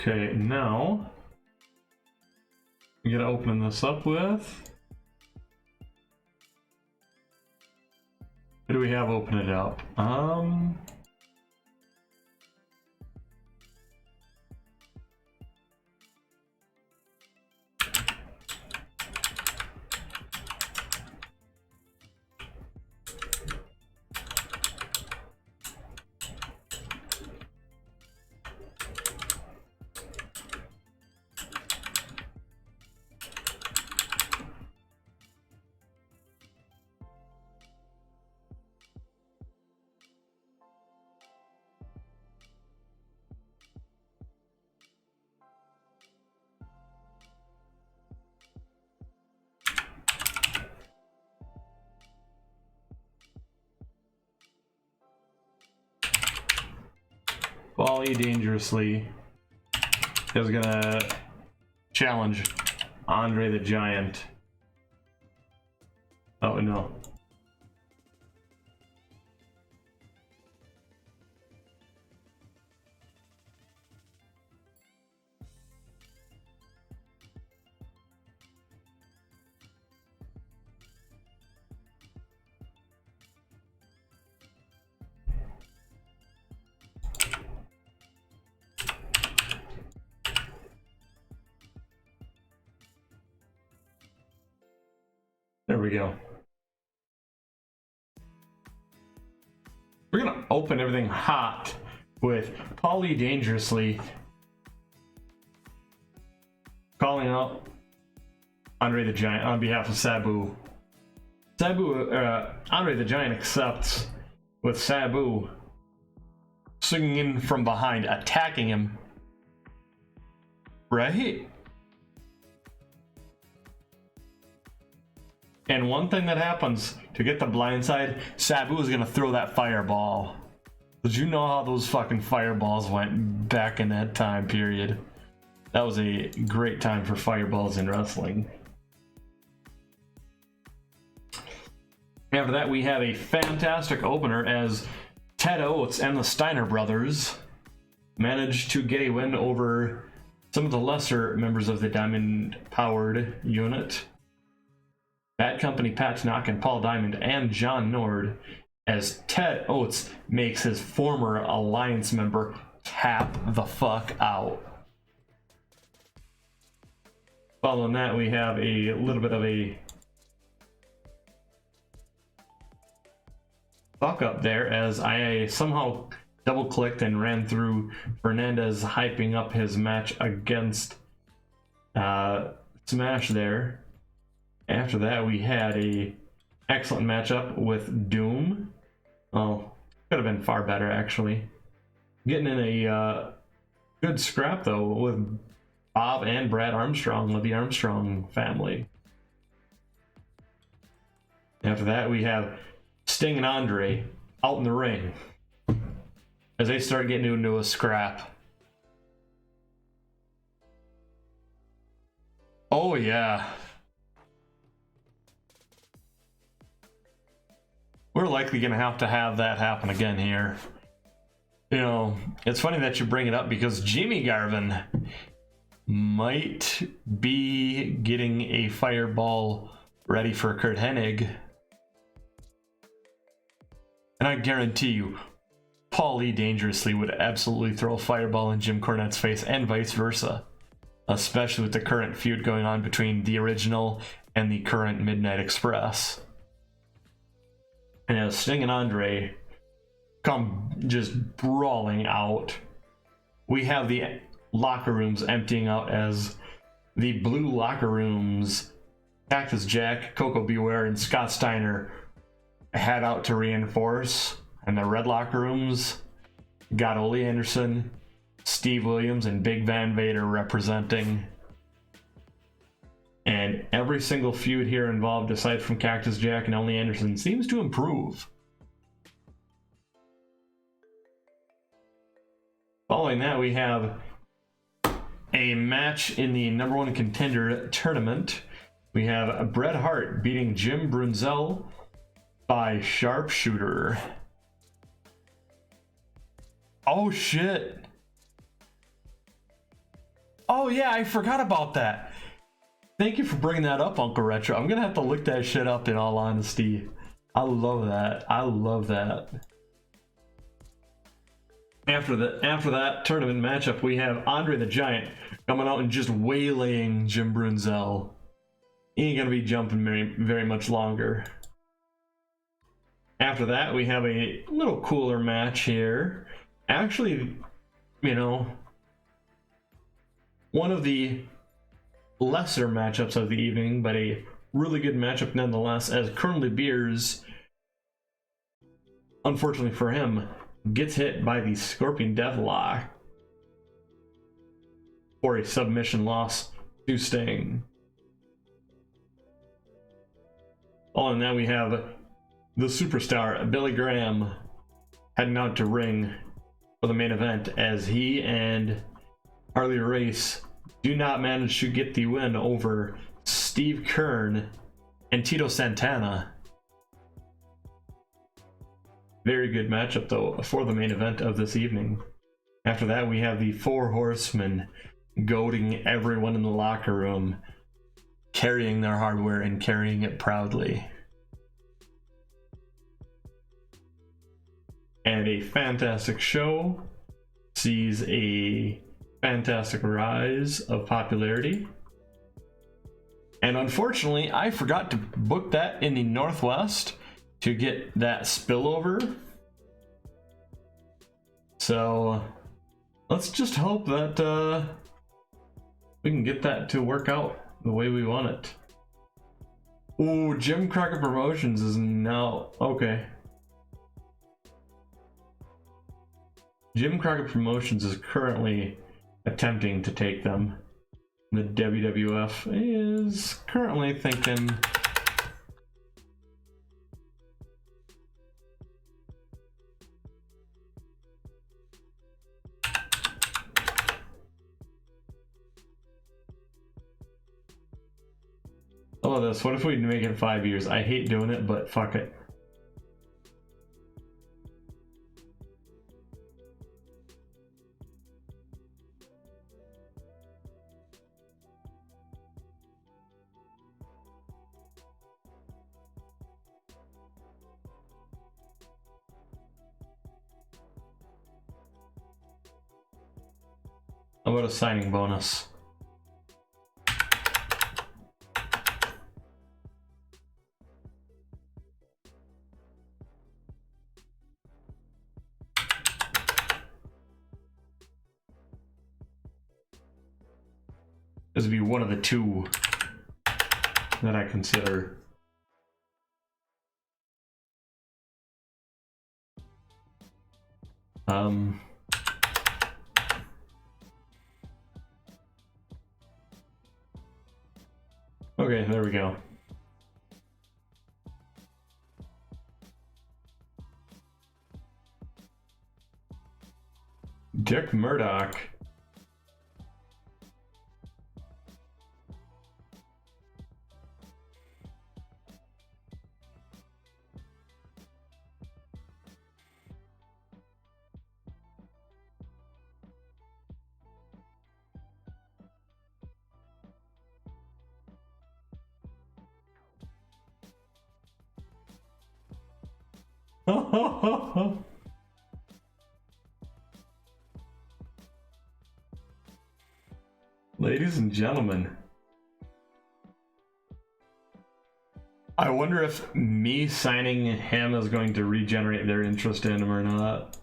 Okay, now I'm gonna open this up with. What do we have open it up? Volley dangerously is gonna challenge Andre the Giant. Oh no. There we go. We're gonna open everything hot with Paulie dangerously calling out Andre the Giant on behalf of Sabu. Andre the Giant accepts with Sabu swinging in from behind, attacking him. Right? And one thing that happens to get the blind side, Sabu is gonna throw that fireball. Did you know how those fucking fireballs went back in that time period? That was a great time for fireballs in wrestling. After that, we have a fantastic opener as Ted Oates and the Steiner brothers managed to get a win over some of the lesser members of the Diamond-powered unit. Bad Company, Pat Tanaka, and Paul Diamond, and John Nord, as Ted Oates makes his former Alliance member tap the fuck out. Following that, we have a little bit of a fuck up there as I somehow double clicked and ran through Fernandez hyping up his match against Smash there. After that, we had a excellent matchup with Doom. Oh, could have been far better actually. Getting in a good scrap though with Bob and Brad Armstrong of the Armstrong family. After that, we have Sting and Andre out in the ring as they start getting into a scrap. Oh yeah. We're likely going to have that happen again here. You know, it's funny that you bring it up because Jimmy Garvin might be getting a fireball ready for Kurt Hennig. And I guarantee you, Paulie dangerously would absolutely throw a fireball in Jim Cornette's face and vice versa. Especially with the current feud going on between the original and the current Midnight Express. And as Sting and Andre come just brawling out, we have the locker rooms emptying out as the blue locker rooms, Cactus Jack, Coco Beware, and Scott Steiner head out to reinforce. And the red locker rooms got Ole Anderson, Steve Williams, and Big Van Vader representing. And every single feud here involved, aside from Cactus Jack and Ole Anderson, seems to improve. Following that, we have a match in the number one contender tournament. We have Bret Hart beating Jim Brunzell by Sharpshooter. Oh shit. Oh yeah, I forgot about that. Thank you for bringing that up, Uncle Retro. I'm gonna have to look that shit up in all honesty. I love that. I love that. After that tournament matchup, we have Andre the Giant coming out and just waylaying Jim Brunzell. He ain't gonna be jumping very much longer. After that, we have a little cooler match here. Actually, you know, one of the lesser matchups of the evening, but a really good matchup nonetheless, as Colonel Beers, unfortunately for him, gets hit by the Scorpion Deathlock for a submission loss to Sting. Oh, and now we have the superstar Billy Graham heading out to ring for the main event, as he and Harley Race do not manage to get the win over Steve Kern and Tito Santana. Very good matchup though for the main event of this evening. After that, we have the Four Horsemen goading everyone in the locker room, carrying their hardware and carrying it proudly. And a fantastic show sees a fantastic rise of popularity. And unfortunately, I forgot to book that in the Northwest to get that spillover. So let's just hope that we can get that to work out the way we want it. Ooh, Jim Crockett Promotions is now okay. Jim Crockett Promotions is currently attempting to take them. The WWF is currently thinking oh, this. What if we make it 5 years? I hate doing it, but fuck it. How about a signing bonus? This would be one of the two that I consider. Okay, there we go. Dick Murdoch. Ladies and gentlemen, I wonder if me signing him is going to regenerate their interest in him or not.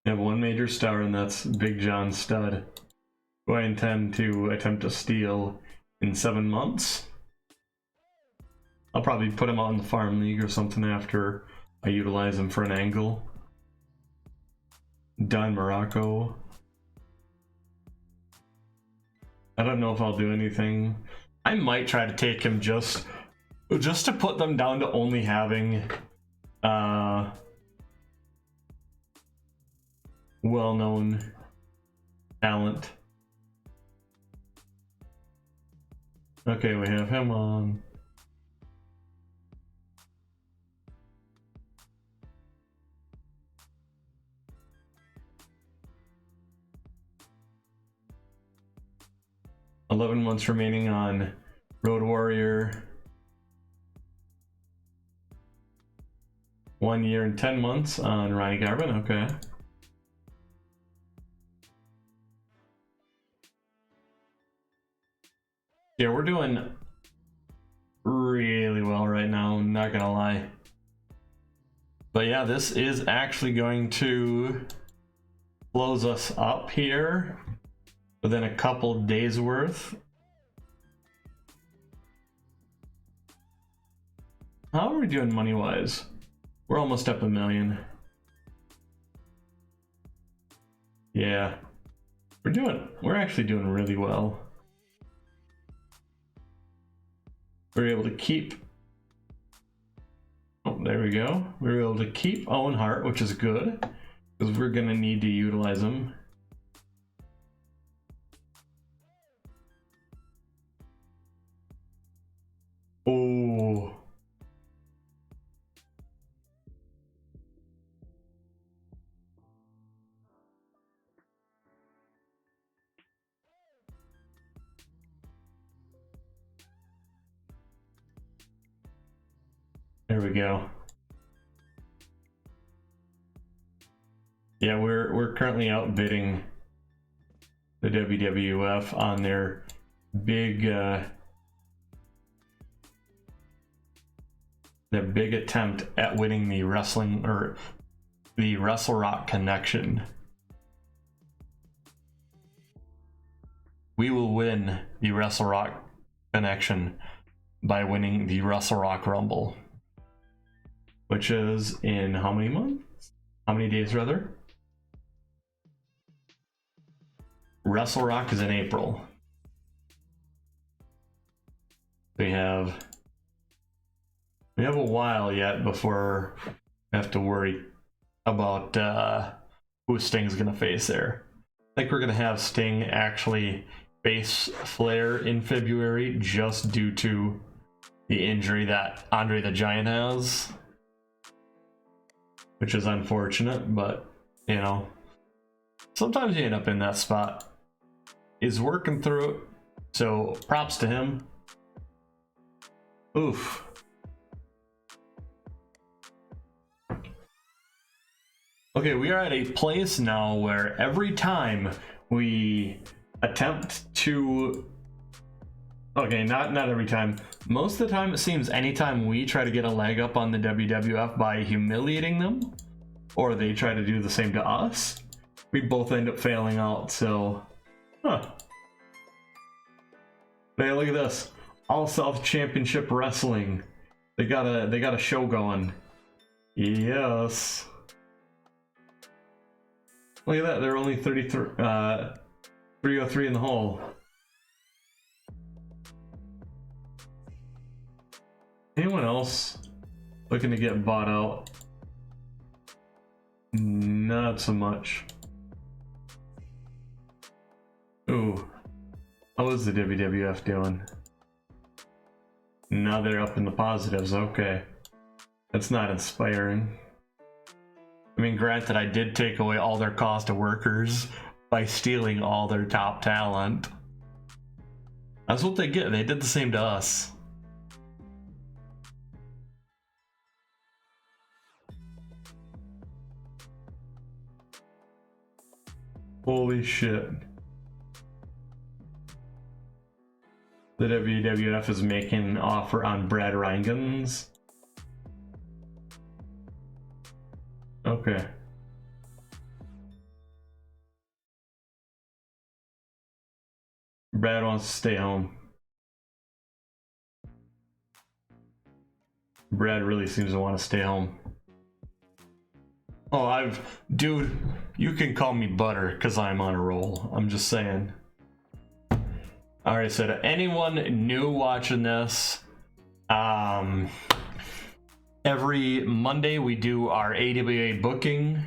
I have one major star, and that's Big John Studd, who I intend to attempt to steal in 7 months. I'll probably put him out in the farm league or something after I utilize him for an angle. Don Morocco. I don't know if I'll do anything. I might try to take him just to put them down to only having well-known talent. Okay, we have him on. $11 months remaining on Road Warrior. 1 year and 10 months on Ronnie Garvin. Okay. Yeah, we're doing really well right now, I'm not gonna lie. But yeah, this is actually going to close us up here within a couple days worth. How are we doing money wise? We're almost up 1 million. Yeah, we're actually doing really well. We're able to keep, oh, there we go. We were able to keep Owen Hart, which is good, because we're gonna need to utilize him. Oh. There we go. Yeah, we're currently outbidding the WWF on their big attempt at winning the wrestling or the Wrestle Rock Connection. We will win the Wrestle Rock Connection by winning the Wrestle Rock Rumble, which is in how many months? How many days rather? Wrestle Rock is in April. We have a while yet before we have to worry about who Sting's gonna face there. I think we're gonna have Sting actually face Flair in February just due to the injury that Andre the Giant has, which is unfortunate, but you know, sometimes you end up in that spot. He's working through it, so props to him. Oof. Okay, we are at a place now where every time we attempt to... Okay, not every time. Most of the time, it seems anytime we try to get a leg up on the WWF by humiliating them, or they try to do the same to us, we both end up failing out, so... Huh. Hey, look at this. All South Championship Wrestling. They got a show going. Yes. Look at that, they're only 303 in the hole. Anyone else looking to get bought out? Not so much. Ooh, how is the WWF doing? Now they're up in the positives, okay. That's not inspiring. I mean, granted, I did take away all their cost of workers by stealing all their top talent. That's what they get. They did the same to us. Holy shit. The WWF is making an offer on Brad Rheingans. Okay. Brad wants to stay home. Brad really seems to want to stay home. Oh, dude, you can call me Butter because I'm on a roll. I'm just saying. Alright, so to anyone new watching this, every Monday we do our AWA booking.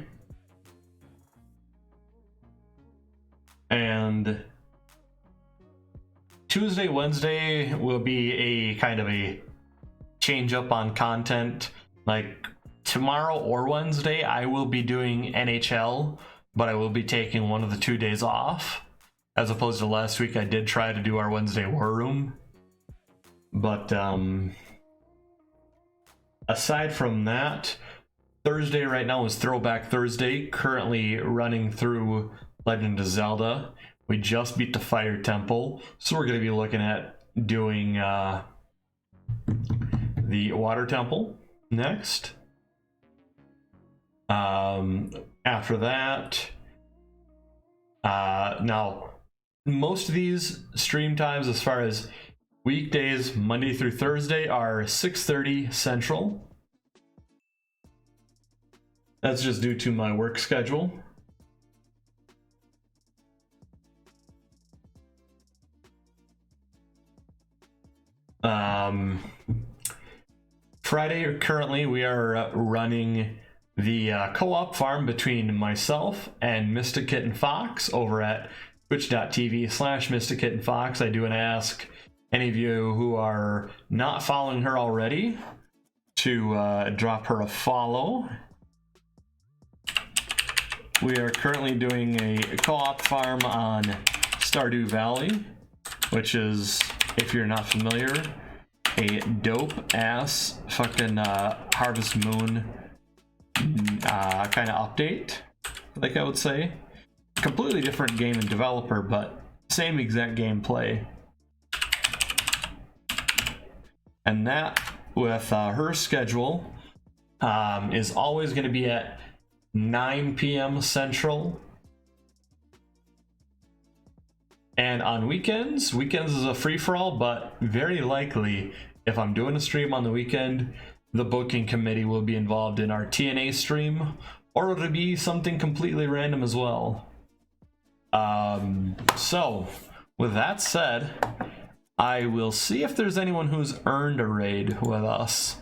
And Tuesday, Wednesday will be a kind of a change up on content. Like tomorrow or Wednesday, I will be doing NHL, but I will be taking one of the 2 days off. As opposed to last week, I did try to do our Wednesday War Room. But aside from that, Thursday right now is Throwback Thursday, currently running through Legend of Zelda. We just beat the Fire Temple, so we're going to be looking at doing the Water Temple next. After that, now most of these stream times as far as weekdays, Monday through Thursday, are 6:30 Central. That's just due to my work schedule. Friday, currently, we are running the co-op farm between myself and Mystic Kitten Fox over at twitch.tv/Mystic Kitten Fox. I do want to ask any of you who are not following her already to drop her a follow. We are currently doing a co-op farm on Stardew Valley, which is, if you're not familiar, a dope-ass fucking Harvest Moon kind of update, like I would say. Completely different game and developer, but same exact gameplay. And that, with her schedule, is always going to be at 9 p.m. Central. And on weekends is a free-for-all, but very likely, if I'm doing a stream on the weekend, the booking committee will be involved in our TNA stream, or it'll be something completely random as well. So, with that said, I will see if there's anyone who's earned a raid with us.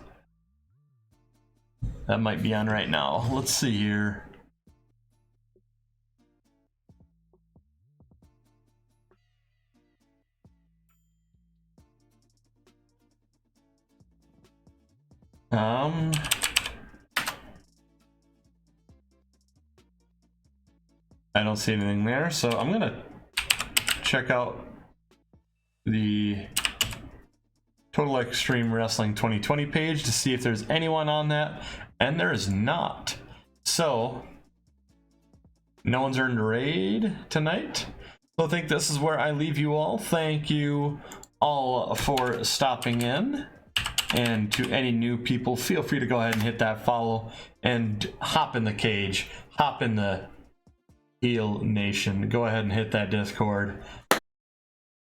That might be on right now. Let's see here. I don't see anything there, so I'm gonna check out the Total Extreme Wrestling 2020 page to see if there's anyone on that, and there is not. So no one's earned a raid tonight, so I think this is where I leave you all. Thank you all for stopping in, and to any new people, feel free to go ahead and hit that follow and hop in the cage, hop in the Heel Nation. Go ahead and hit that Discord.